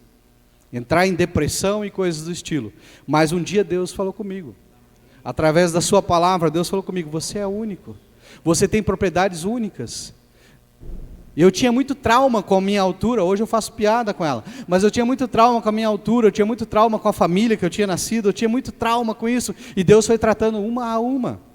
entrar em depressão e coisas do estilo, mas um dia Deus falou comigo, através da sua palavra, Deus falou comigo, você é único, você tem propriedades únicas. Eu tinha muito trauma com a minha altura, hoje eu faço piada com ela, mas eu tinha muito trauma com a minha altura, eu tinha muito trauma com a família que eu tinha nascido, eu tinha muito trauma com isso, e Deus foi tratando uma a uma.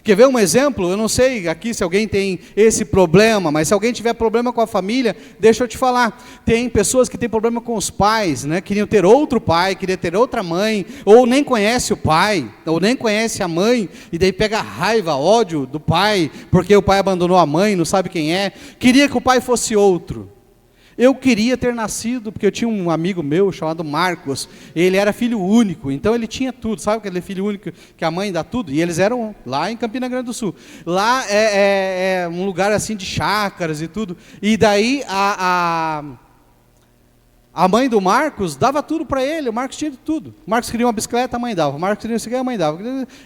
Quer ver um exemplo? Eu não sei aqui se alguém tem esse problema, mas se alguém tiver problema com a família, deixa eu te falar, tem pessoas que têm problema com os pais, né? Queriam ter outro pai, queriam ter outra mãe, ou nem conhece o pai, ou nem conhece a mãe, e daí pega raiva, ódio do pai, porque o pai abandonou a mãe, não sabe quem é, queria que o pai fosse outro. Eu queria ter nascido, porque eu tinha um amigo meu chamado Marcos, ele era filho único, então ele tinha tudo, sabe aquele filho único que a mãe dá tudo? E eles eram lá em Campina Grande do Sul, lá é um lugar assim de chácaras e tudo, e daí a mãe do Marcos dava tudo para ele, o Marcos tinha tudo, o Marcos queria uma bicicleta, a mãe dava, o Marcos queria isso aqui, a mãe dava,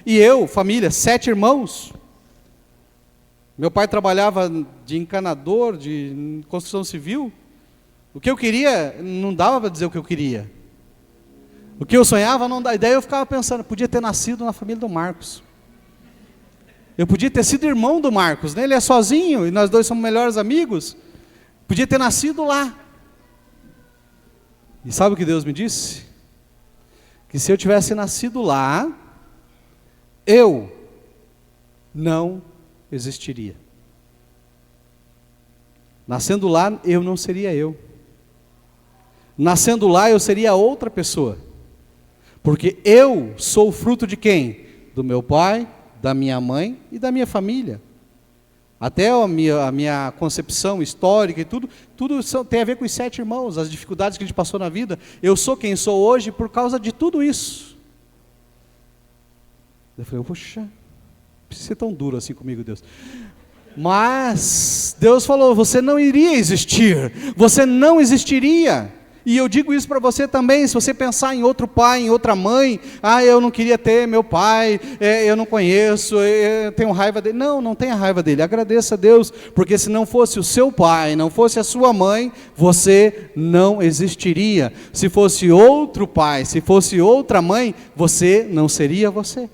e eu, família, 7 irmãos, meu pai trabalhava de encanador, de construção civil. O que eu queria, não dava para dizer o que eu queria. O que eu sonhava, não dava. E daí eu ficava pensando, podia ter nascido na família do Marcos. Eu podia ter sido irmão do Marcos, né? Ele é sozinho, e nós dois somos melhores amigos. Podia ter nascido lá. E sabe o que Deus me disse? Que se eu tivesse nascido lá, eu não existiria. Nascendo lá, eu não seria eu. Nascendo lá, eu seria outra pessoa, porque eu sou fruto de quem? Do meu pai, da minha mãe e da minha família. Até a minha concepção histórica e tudo tem a ver com os 7 irmãos, as dificuldades que a gente passou na vida. Eu sou quem sou hoje por causa de tudo isso. Eu falei, poxa, não precisa ser tão duro assim comigo, Deus. Mas Deus falou, você não iria existir, você não existiria. E eu digo isso para você também, se você pensar em outro pai, em outra mãe, eu não queria ter meu pai, eu não conheço, eu tenho raiva dele. Não tenha raiva dele, agradeça a Deus, porque se não fosse o seu pai, não fosse a sua mãe, você não existiria. Se fosse outro pai, se fosse outra mãe, você não seria você.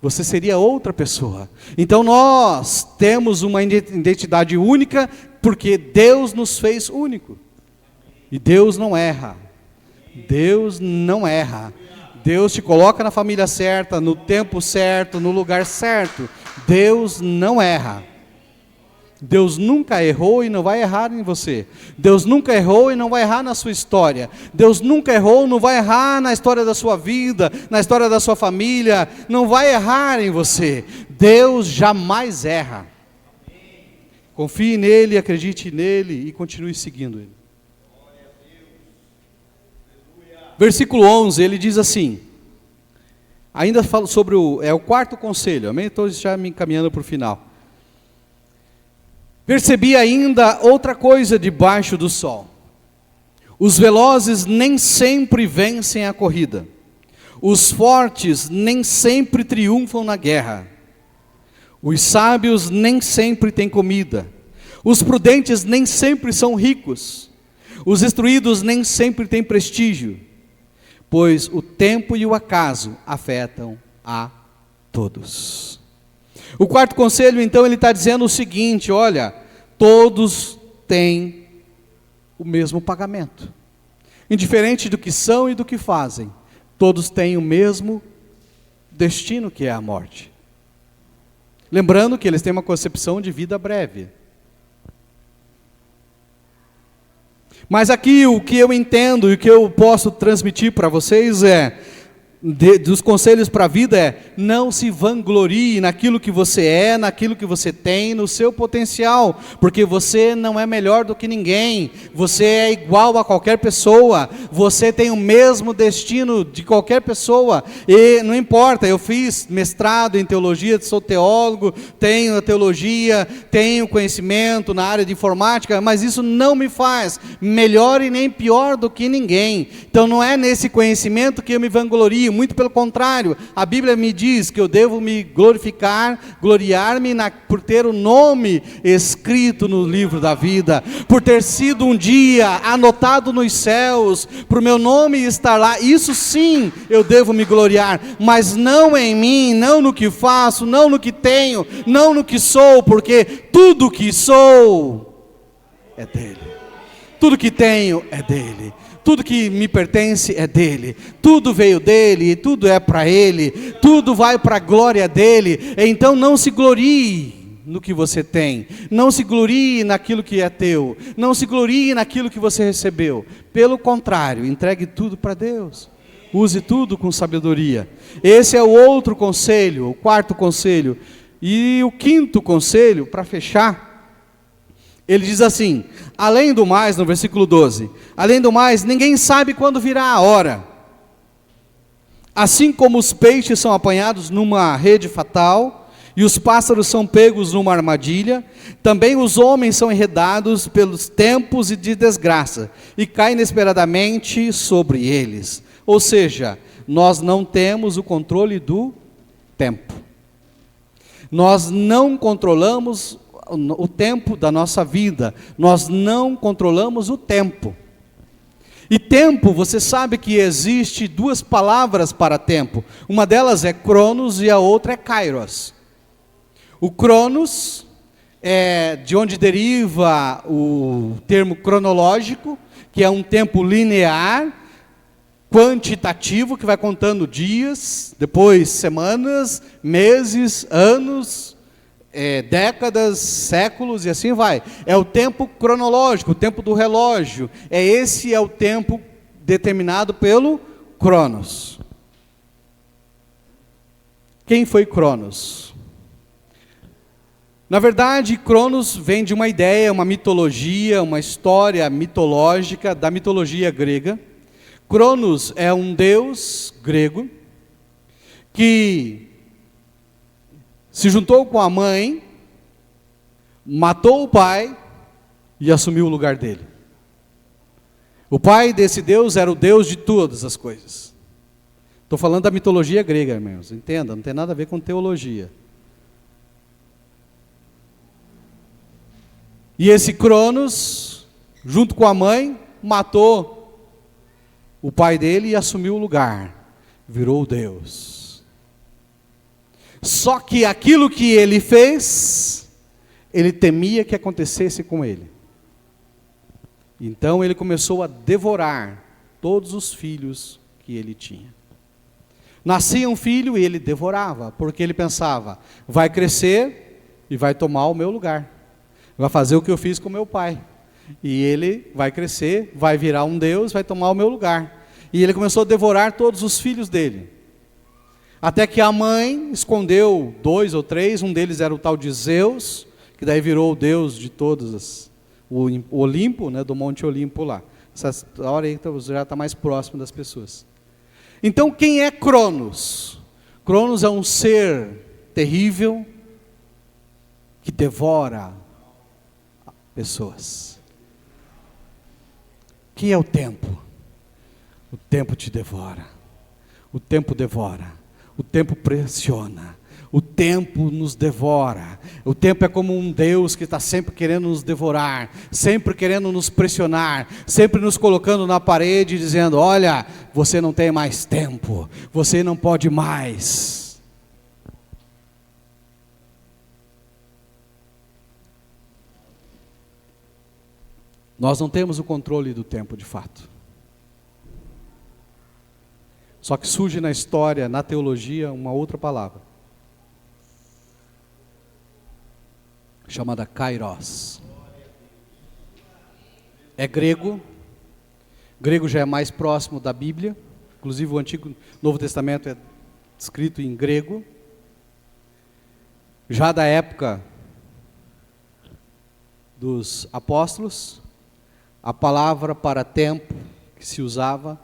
Você seria outra pessoa. Então nós temos uma identidade única, porque Deus nos fez único. E Deus não erra, Deus não erra, Deus te coloca na família certa, no tempo certo, no lugar certo, Deus não erra. Deus nunca errou e não vai errar em você. Deus nunca errou e não vai errar na sua história. Deus nunca errou, não vai errar na história da sua vida, na história da sua família, não vai errar em você. Deus jamais erra. Confie nele, acredite nele e continue seguindo ele. Versículo 11, ele diz assim, ainda falo sobre o quarto conselho, amém? Estou já me encaminhando para o final. Percebi ainda outra coisa debaixo do sol. Os velozes nem sempre vencem a corrida. Os fortes nem sempre triunfam na guerra. Os sábios nem sempre têm comida. Os prudentes nem sempre são ricos. Os instruídos nem sempre têm prestígio. Pois o tempo e o acaso afetam a todos. O quarto conselho, então, ele está dizendo o seguinte, olha, todos têm o mesmo pagamento. Indiferente do que são e do que fazem, todos têm o mesmo destino, que é a morte. Lembrando que eles têm uma concepção de vida breve. Mas aqui o que eu entendo e o que eu posso transmitir para vocês dos conselhos para a vida não se vanglorie naquilo que você é, naquilo que você tem, no seu potencial, porque você não é melhor do que ninguém, você é igual a qualquer pessoa, você tem o mesmo destino de qualquer pessoa, e não importa, eu fiz mestrado em teologia, sou teólogo, tenho a teologia, tenho conhecimento na área de informática, mas isso não me faz melhor e nem pior do que ninguém. Então não é nesse conhecimento que eu me vanglorio, muito pelo contrário, a Bíblia me diz que eu devo me gloriar-me por ter o nome escrito no livro da vida, por ter sido um dia anotado nos céus, por meu nome estar lá, isso sim eu devo me gloriar, mas não em mim, não no que faço, não no que tenho, não no que sou, porque tudo que sou é dele, tudo que tenho é dele. Tudo que me pertence é dele, tudo veio dele, tudo é para ele, tudo vai para a glória dele. Então não se glorie no que você tem, não se glorie naquilo que é teu, não se glorie naquilo que você recebeu. Pelo contrário, entregue tudo para Deus, use tudo com sabedoria. Esse é o outro conselho, o quarto conselho. E o quinto conselho, para fechar, ele diz assim, além do mais, no versículo 12, além do mais, ninguém sabe quando virá a hora. Assim como os peixes são apanhados numa rede fatal, e os pássaros são pegos numa armadilha, também os homens são enredados pelos tempos de desgraça, e caem inesperadamente sobre eles. Ou seja, nós não temos o controle do tempo. Nós não controlamos o tempo da nossa vida, nós não controlamos o tempo. E tempo, você sabe que existe duas palavras para tempo, uma delas é cronos e a outra é kairos. O cronos é de onde deriva o termo cronológico, que é um tempo linear, quantitativo, que vai contando dias, depois semanas, meses, anos, décadas, séculos e assim vai. É o tempo cronológico, o tempo do relógio. Esse é o tempo determinado pelo Cronos. Quem foi Cronos? Na verdade, Cronos vem de uma ideia, uma mitologia, uma história mitológica da mitologia grega. Cronos é um deus grego que se juntou com a mãe, matou o pai e assumiu o lugar dele. O pai desse Deus era o Deus de todas as coisas. Estou falando da mitologia grega, irmãos, entenda, não tem nada a ver com teologia. E esse Cronos, junto com a mãe, matou o pai dele e assumiu o lugar, virou Deus. Só que aquilo que ele fez, ele temia que acontecesse com ele. Então ele começou a devorar todos os filhos que ele tinha. Nascia um filho e ele devorava, porque ele pensava, vai crescer e vai tomar o meu lugar. vai fazer o que eu fiz com meu pai. E ele vai crescer, vai virar um Deus, vai tomar o meu lugar. E ele começou a devorar todos os filhos dele. Até que a mãe escondeu 2 ou 3, um deles era o tal de Zeus, que daí virou o Deus de todos, o Olimpo, né, do Monte Olimpo lá. Essa história aí já está mais próximo das pessoas. Então quem é Cronos? Cronos é um ser terrível que devora pessoas. Quem é o tempo? O tempo te devora. O tempo devora. O tempo pressiona. O tempo nos devora. O tempo é como um Deus que está sempre querendo nos devorar, sempre querendo nos pressionar, sempre nos colocando na parede, dizendo: olha, você não tem mais tempo, você não pode mais. Nós não temos o controle do tempo de fato. Só que surge na história, na teologia, uma outra palavra, chamada kairos. É grego. Grego já é mais próximo da Bíblia. Inclusive o Novo Testamento é escrito em grego. Já da época dos apóstolos, a palavra para tempo que se usava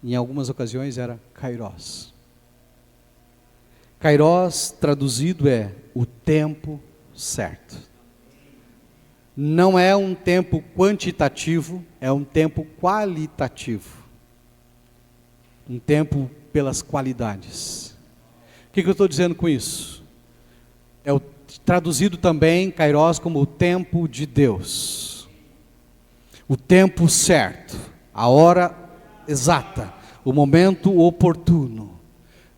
em algumas ocasiões era kairos. Kairos traduzido é o tempo certo. Não é um tempo quantitativo, é um tempo qualitativo. Um tempo pelas qualidades. O que eu estou dizendo com isso? É traduzido também kairos como o tempo de Deus. O tempo certo, a hora exata, o momento oportuno.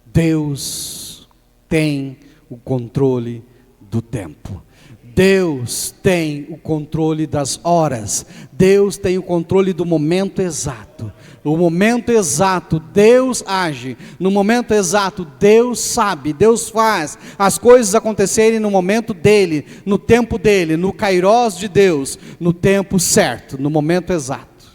Deus tem o controle do tempo. Deus tem o controle das horas. Deus tem o controle do momento exato. No momento exato, Deus age. No momento exato, Deus sabe, Deus faz as coisas acontecerem no momento dele, no tempo dele, no kairos de Deus, no tempo certo, no momento exato.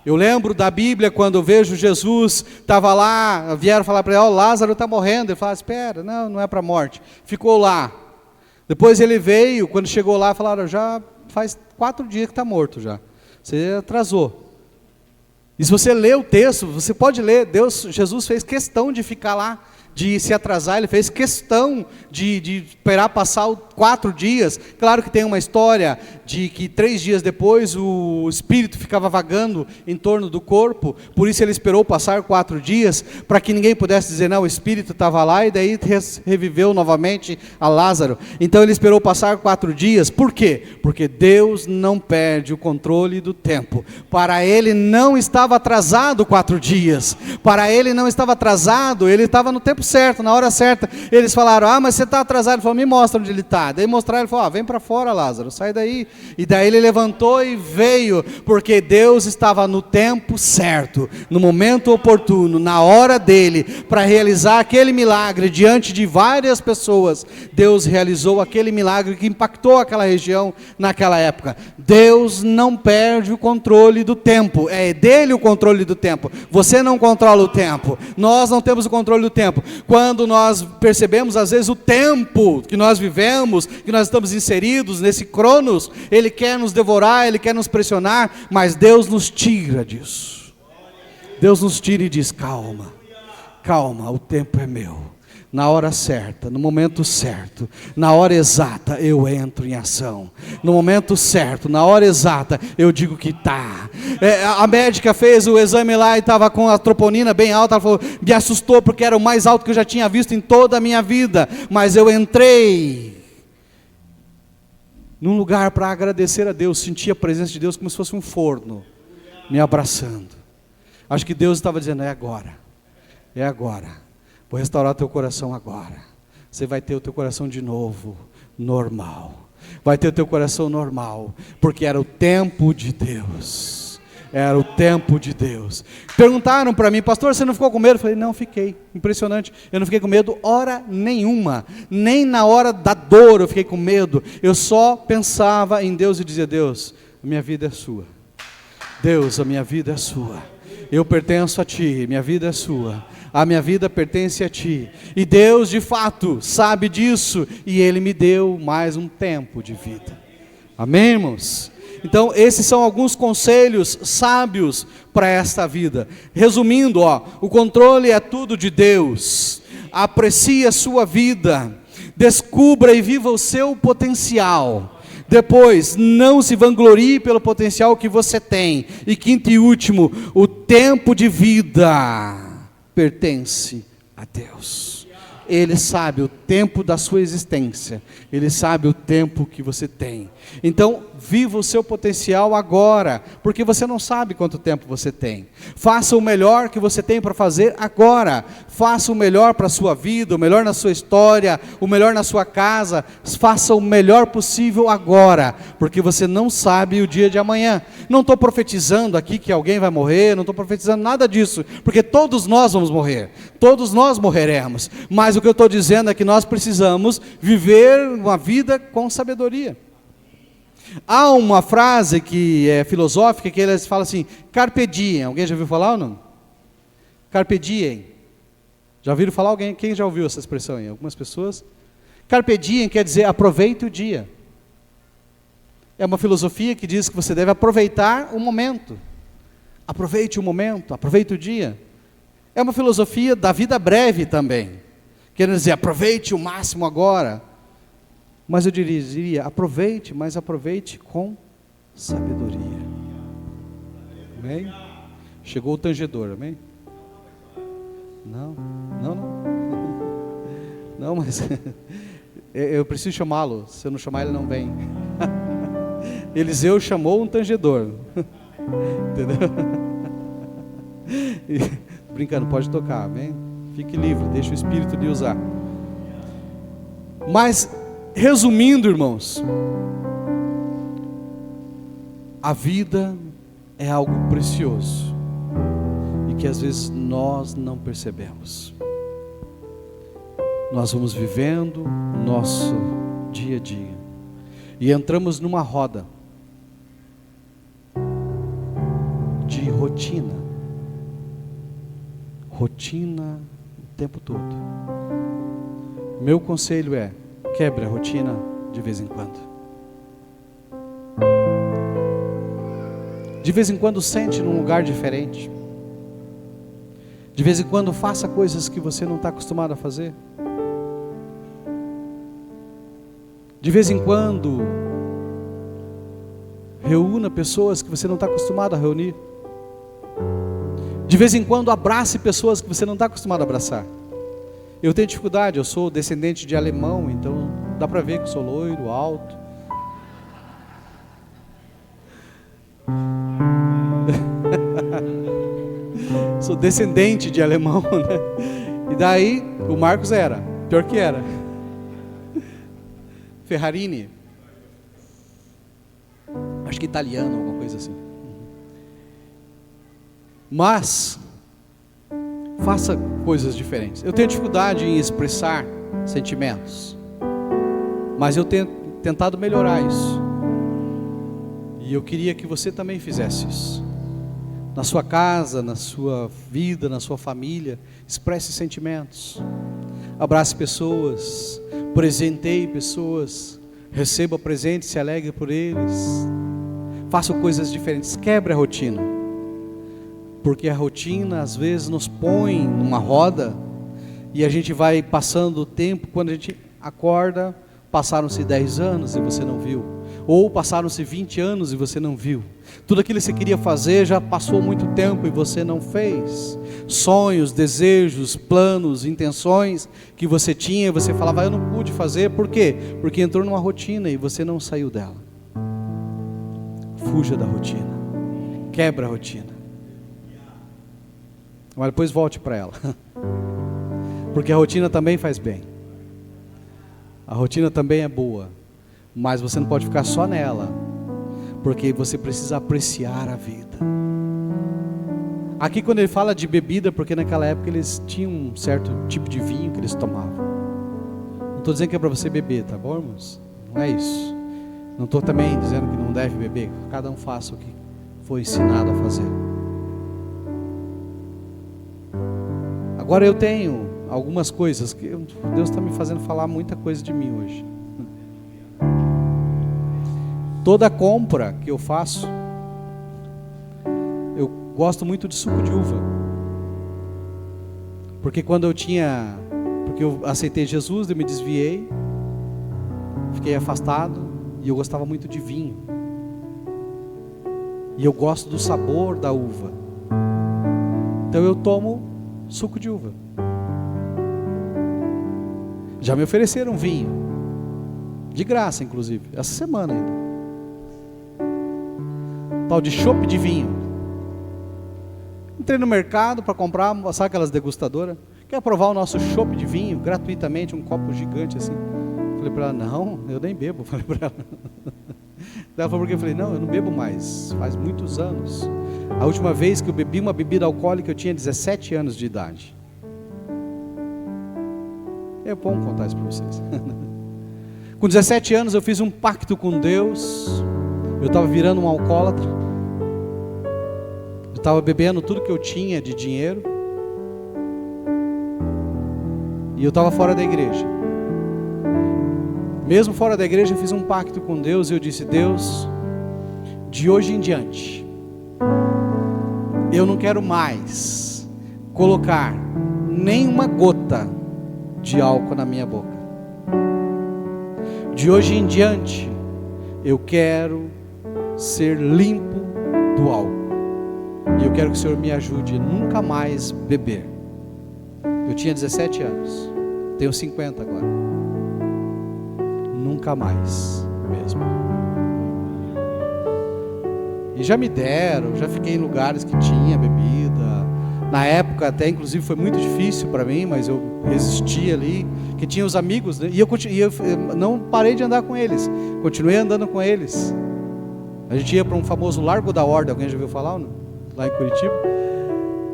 Eu lembro da Bíblia, quando eu vejo Jesus, estava lá, vieram falar para ele: ó, Lázaro está morrendo. Ele fala: espera, não é para a morte. Ficou lá. Depois ele veio, quando chegou lá, falaram: já faz 4 dias que está morto já. Você atrasou. E se você ler o texto, você pode ler, Jesus fez questão de ficar lá, de se atrasar, ele fez questão de esperar passar 4 dias. Claro que tem uma história de que 3 dias depois o espírito ficava vagando em torno do corpo, por isso ele esperou passar 4 dias, para que ninguém pudesse dizer: não, o espírito estava lá, e daí reviveu novamente a Lázaro. Então ele esperou passar 4 dias, por quê? Porque Deus não perde o controle do tempo. Para ele não estava atrasado 4 dias, para ele não estava atrasado, ele estava no tempo certo, na hora certa. Eles falaram: ah, mas você está atrasado. Ele falou: me mostra onde ele está. Daí mostraram, ele falou: ah, vem para fora, Lázaro, sai daí. E daí ele levantou e veio, porque Deus estava no tempo certo, no momento oportuno, na hora dele, para realizar aquele milagre diante de várias pessoas. Deus realizou aquele milagre que impactou aquela região naquela época. Deus não perde o controle do tempo, é dele o controle do tempo. Você não controla o tempo, nós não temos o controle do tempo. Quando nós percebemos às vezes o tempo que nós vivemos, que nós estamos inseridos nesse cronos, ele quer nos devorar, ele quer nos pressionar, mas Deus nos tira disso. Deus nos tira e diz: calma, calma, o tempo é meu. Na hora certa, no momento certo, na hora exata, eu entro em ação. No momento certo, na hora exata, eu digo que tá. A médica fez o exame lá e estava com a troponina bem alta. Ela falou: me assustou porque era o mais alto que eu já tinha visto em toda a minha vida. Mas eu entrei num lugar para agradecer a Deus. Senti a presença de Deus como se fosse um forno me abraçando. Acho que Deus estava dizendo: é agora, é agora. Vou restaurar teu coração agora. Você vai ter o teu coração de novo, normal. Vai ter o teu coração normal, porque era o tempo de Deus. Era o tempo de Deus. Perguntaram para mim, pastor, você não ficou com medo? Eu falei, não, fiquei. Impressionante. Eu não fiquei com medo hora nenhuma. Nem na hora da dor eu fiquei com medo. Eu só pensava em Deus e dizia, Deus, a minha vida é sua. Deus, a minha vida é sua. Eu pertenço a Ti, minha vida é sua. A minha vida pertence a Ti. E Deus, de fato, sabe disso. E Ele me deu mais um tempo de vida. Amém, irmãos? Então, esses são alguns conselhos sábios para esta vida. Resumindo, o controle é tudo de Deus. Aprecie a sua vida. Descubra e viva o seu potencial. Depois, não se vanglorie pelo potencial que você tem. E quinto e último, o tempo de vida pertence a Deus. Ele sabe o tempo da sua existência. Ele sabe o tempo que você tem. Então, viva o seu potencial agora, porque você não sabe quanto tempo você tem. Faça o melhor que você tem para fazer agora. Faça o melhor para a sua vida, o melhor na sua história, o melhor na sua casa. Faça o melhor possível agora, porque você não sabe o dia de amanhã. Não estou profetizando aqui que alguém vai morrer, não estou profetizando nada disso, porque todos nós vamos morrer, todos nós morreremos. Mas o que eu estou dizendo é que nós precisamos viver uma vida com sabedoria. Há uma frase que é filosófica, que eles falam assim, carpe diem. Alguém já ouviu falar ou não? Carpe diem. Já ouviram falar alguém? Quem já ouviu essa expressão aí? Algumas pessoas. Carpe diem quer dizer aproveite o dia. É uma filosofia que diz que você deve aproveitar o momento. Aproveite o momento, aproveite o dia. É uma filosofia da vida breve também. Quer dizer, aproveite o máximo agora. Mas eu diria, aproveite, mas aproveite com sabedoria. Amém? Chegou o tangedor, amém? Não. Não, mas eu preciso chamá-lo. Se eu não chamar, ele não vem. Eliseu chamou um tangedor. Entendeu? Brincando, pode tocar, amém? Fique livre, deixa o Espírito lhe usar. Mas, resumindo, irmãos, a vida é algo precioso e que às vezes nós não percebemos. Nós vamos vivendo o nosso dia a dia e entramos numa roda de rotina o tempo todo. Meu conselho é: quebre a rotina de vez em quando. De vez em quando sente num lugar diferente. De vez em quando faça coisas que você não está acostumado a fazer. De vez em quando reúna pessoas que você não está acostumado a reunir. De vez em quando abrace pessoas que você não está acostumado a abraçar. Eu tenho dificuldade, eu sou descendente de alemão, então dá para ver que eu sou loiro, alto. Sou descendente de alemão, né? E daí, o Marcos era, pior que era. Ferrarini. Acho que italiano, alguma coisa assim. Mas faça coisas diferentes. Eu tenho dificuldade em expressar sentimentos, mas eu tenho tentado melhorar isso. E eu queria que você também fizesse isso. Na sua casa, na sua vida, na sua família, expresse sentimentos. Abrace pessoas, presenteie pessoas, receba presentes, se alegre por eles. Faça coisas diferentes, quebre a rotina. Porque a rotina às vezes nos põe numa roda e a gente vai passando o tempo. Quando a gente acorda, passaram-se 10 anos e você não viu, ou passaram-se 20 anos e você não viu. Tudo aquilo que você queria fazer já passou muito tempo e você não fez. Sonhos, desejos, planos, intenções que você tinha, você falava, eu não pude fazer. Por quê? Porque entrou numa rotina e você não saiu dela. Fuja da rotina, quebra a rotina, mas depois volte para ela. Porque a rotina também faz bem. A rotina também é boa. Mas você não pode ficar só nela. Porque você precisa apreciar a vida. Aqui quando ele fala de bebida, porque naquela época eles tinham um certo tipo de vinho que eles tomavam. Não estou dizendo que é para você beber, tá bom, irmãos? Não é isso. Não estou também dizendo que não deve beber. Cada um faça o que foi ensinado a fazer. Agora eu tenho algumas coisas que Deus está me fazendo falar muita coisa de mim hoje. Toda compra que eu faço, eu gosto muito de suco de uva. Porque quando porque eu aceitei Jesus, eu me desviei, fiquei afastado e eu gostava muito de vinho. E eu gosto do sabor da uva. Então eu tomo suco de uva. Já me ofereceram vinho, de graça inclusive, essa semana ainda. Tal de chopp de vinho. Entrei no mercado para comprar, sabe aquelas degustadoras? Quer provar o nosso chopp de vinho gratuitamente, um copo gigante assim? Falei para ela, não, eu nem bebo. Falei para ela. Ela falou porque eu falei, não, eu não bebo mais, faz muitos anos. A última vez que eu bebi uma bebida alcoólica eu tinha 17 anos de idade. É bom contar isso para vocês. Com 17 anos eu fiz um pacto com Deus. Eu estava virando um alcoólatra. Eu estava bebendo tudo que eu tinha de dinheiro. E eu estava fora da igreja. Mesmo fora da igreja eu fiz um pacto com Deus. E eu disse, Deus, de hoje em diante eu não quero mais colocar nenhuma gota de álcool na minha boca. De hoje em diante eu quero ser limpo do álcool. E eu quero que o Senhor me ajude a nunca mais beber. Eu tinha 17 anos, tenho 50 agora. Nunca mais mesmo. E já me deram, já fiquei em lugares que tinha bebida. Na época até inclusive foi muito difícil para mim, mas eu resisti ali, que tinha os amigos, né? E eu não parei de andar com eles, continuei andando com eles. A gente ia para um famoso Largo da Ordem, alguém já ouviu falar ou não? Lá em Curitiba.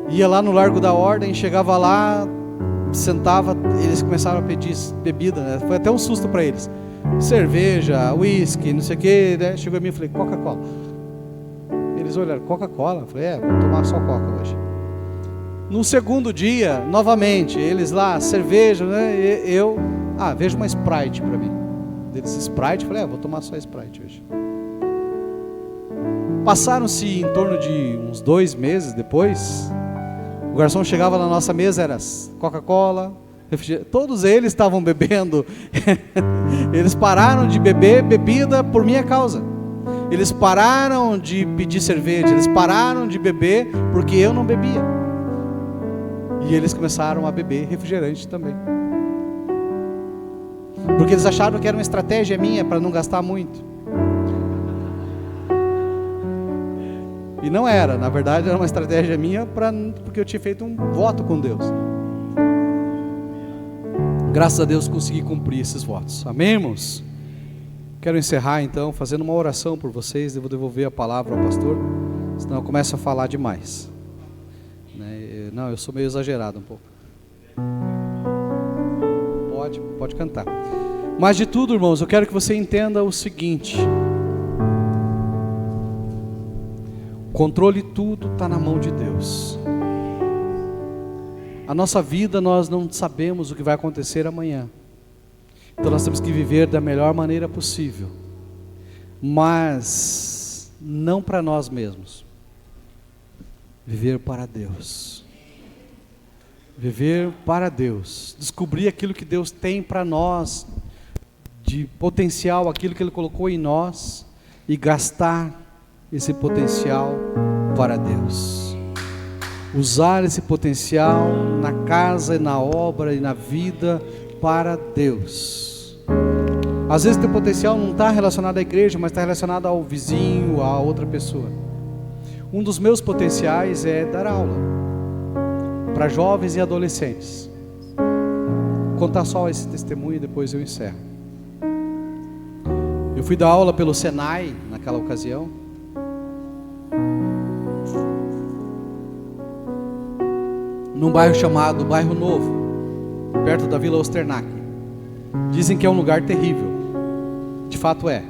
Ia lá no Largo da Ordem, chegava lá, sentava, eles começaram a pedir bebida, né? Foi até um susto para eles. Cerveja, uísque, não sei o que, né? Chegou a mim e falei, Coca-Cola. Eles olharam, Coca-Cola? Eu falei, vou tomar só Coca hoje. No segundo dia, novamente, eles lá, cerveja, né? Eu, vejo uma Sprite para mim. Eles, Sprite? Eu falei, vou tomar só Sprite hoje. Passaram-se em torno de uns 2 meses depois, o garçom chegava na nossa mesa, era Coca-Cola, refrigerante, todos eles estavam bebendo. Eles pararam de beber bebida por minha causa. Eles pararam de pedir cerveja, eles pararam de beber porque eu não bebia. E eles começaram a beber refrigerante também. Porque eles acharam que era uma estratégia minha para não gastar muito. E não era, na verdade era uma estratégia minha porque eu tinha feito um voto com Deus. Graças a Deus consegui cumprir esses votos. Amém, irmãos? Quero encerrar então fazendo uma oração por vocês. Eu vou devolver a palavra ao pastor, senão eu começo a falar demais. Não, eu sou meio exagerado um pouco. Pode cantar. Mas de tudo, irmãos, eu quero que você entenda o seguinte: o controle de tudo está na mão de Deus. A nossa vida, nós não sabemos o que vai acontecer amanhã. Então nós temos que viver da melhor maneira possível. Mas não para nós mesmos. Viver para Deus. Viver para Deus. Descobrir aquilo que Deus tem para nós, de potencial, aquilo que Ele colocou em nós, e gastar esse potencial para Deus. Usar esse potencial na casa e na obra e na vida para Deus. Às vezes o teu potencial não está relacionado à igreja, mas está relacionado ao vizinho, a outra pessoa. Um dos meus potenciais é dar aula para jovens e adolescentes. Vou contar só esse testemunho e depois eu encerro. Eu fui dar aula pelo Senai naquela ocasião. num bairro chamado Bairro Novo, perto da Vila Osternac. Dizem que é um lugar terrível, de fato é.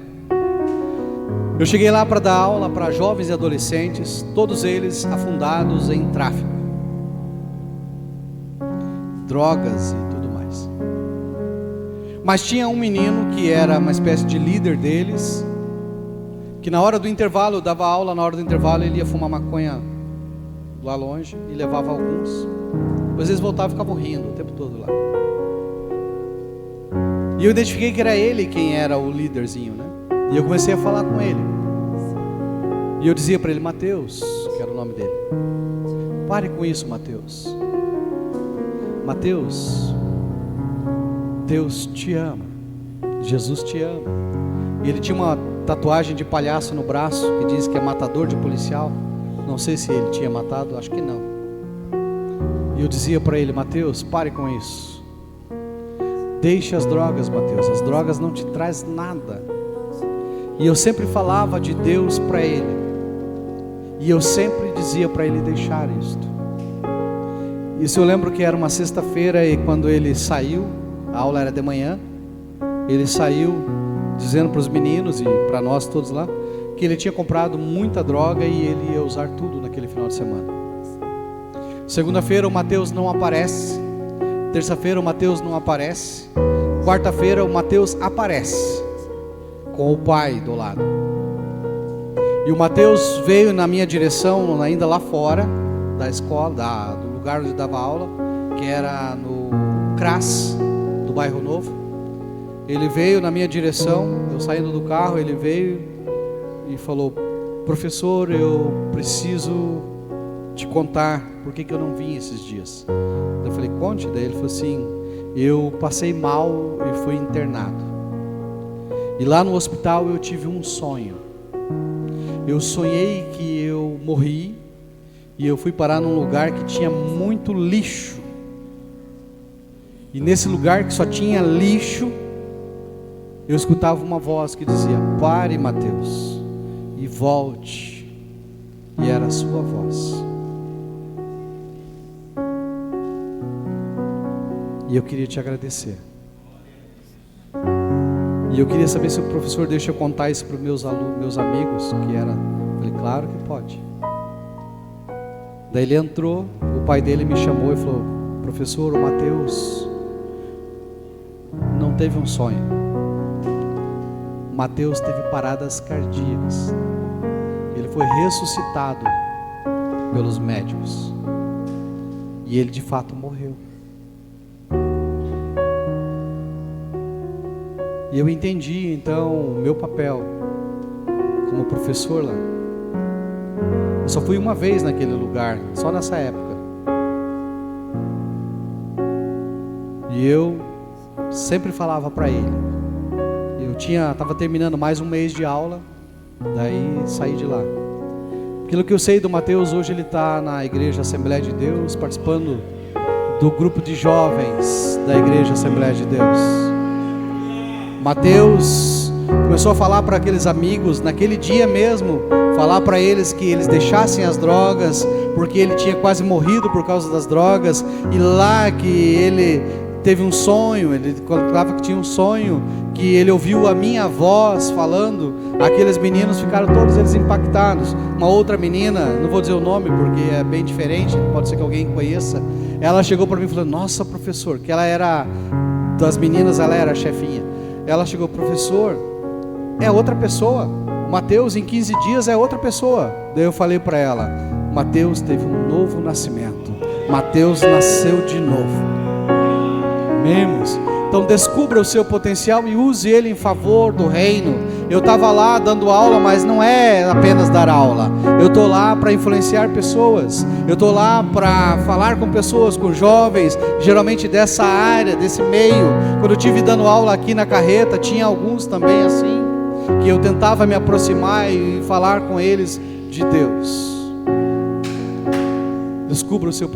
Eu cheguei lá para dar aula para jovens e adolescentes, todos eles afundados em tráfico, drogas e tudo mais. Mas tinha um menino que era uma espécie de líder deles, que na hora do intervalo, eu dava aula, na hora do intervalo ele ia fumar maconha lá longe e levava alguns. Às vezes voltava e ficava rindo o tempo todo lá. E eu identifiquei que era ele quem era o líderzinho, né? E eu comecei a falar com ele. E eu dizia para ele: Mateus, que era o nome dele, pare com isso, Mateus. Mateus, Deus te ama, Jesus te ama. E ele tinha uma tatuagem de palhaço no braço que diz que é matador de policial. Não sei se ele tinha matado, acho que não. E eu dizia para ele: Mateus, pare com isso. Deixe as drogas, Mateus, as drogas não te trazem nada. E eu sempre falava de Deus para ele. E eu sempre dizia para ele deixar isto. Isso eu lembro que era uma sexta-feira, e quando ele saiu, a aula era de manhã, ele saiu dizendo para os meninos e para nós todos lá, que ele tinha comprado muita droga e ele ia usar tudo naquele final de semana. Segunda-feira o Mateus não aparece. Terça-feira o Mateus não aparece. Quarta-feira o Mateus aparece, com o pai do lado. E o Mateus veio na minha direção, ainda lá fora da escola, do lugar onde dava aula, que era no CRAS do Bairro Novo. Ele veio na minha direção, eu saindo do carro, ele veio e falou: professor, eu preciso te contar por que eu não vim esses dias. Eu falei: conte. Daí ele falou assim: eu passei mal e fui internado. E lá no hospital eu tive um sonho. Eu sonhei que eu morri e eu fui parar num lugar que tinha muito lixo. E nesse lugar que só tinha lixo, eu escutava uma voz que dizia: pare, Mateus, e volte. E era a sua voz. E eu queria te agradecer. E eu queria saber se o professor deixa eu contar isso para os meus alunos, meus amigos, que era. Eu falei: claro que pode. Daí ele entrou, o pai dele me chamou e falou: professor, o Mateus não teve um sonho. O Mateus teve paradas cardíacas. Ele foi ressuscitado pelos médicos. E ele de fato morreu. E eu entendi então o meu papel como professor lá. Eu só fui uma vez naquele lugar, só nessa época. E eu sempre falava para ele. Eu estava terminando mais um mês de aula, daí saí de lá. Aquilo que eu sei do Mateus, hoje ele está na Igreja Assembleia de Deus, participando do grupo de jovens da Igreja Assembleia de Deus. Mateus começou a falar para aqueles amigos, naquele dia mesmo, falar para eles que eles deixassem as drogas, porque ele tinha quase morrido por causa das drogas, e lá que ele teve um sonho, ele contava que tinha um sonho, que ele ouviu a minha voz falando. Aqueles meninos ficaram todos eles impactados. Uma outra menina, não vou dizer o nome porque é bem diferente, pode ser que alguém conheça, ela chegou para mim e falou: nossa, professor, que ela era, das meninas ela era a chefinha. Ela chegou: professor, é outra pessoa, o Mateus em 15 dias é outra pessoa. Daí eu falei para ela: Mateus teve um novo nascimento, Mateus nasceu de novo. Amemos. Então descubra o seu potencial e use ele em favor do reino. Eu estava lá dando aula, mas não é apenas dar aula. Eu estou lá para influenciar pessoas. Eu estou lá para falar com pessoas, com jovens, geralmente dessa área, desse meio. Quando eu estive dando aula aqui na Carreta, tinha alguns também assim, que eu tentava me aproximar e falar com eles de Deus. Descubra o seu potencial.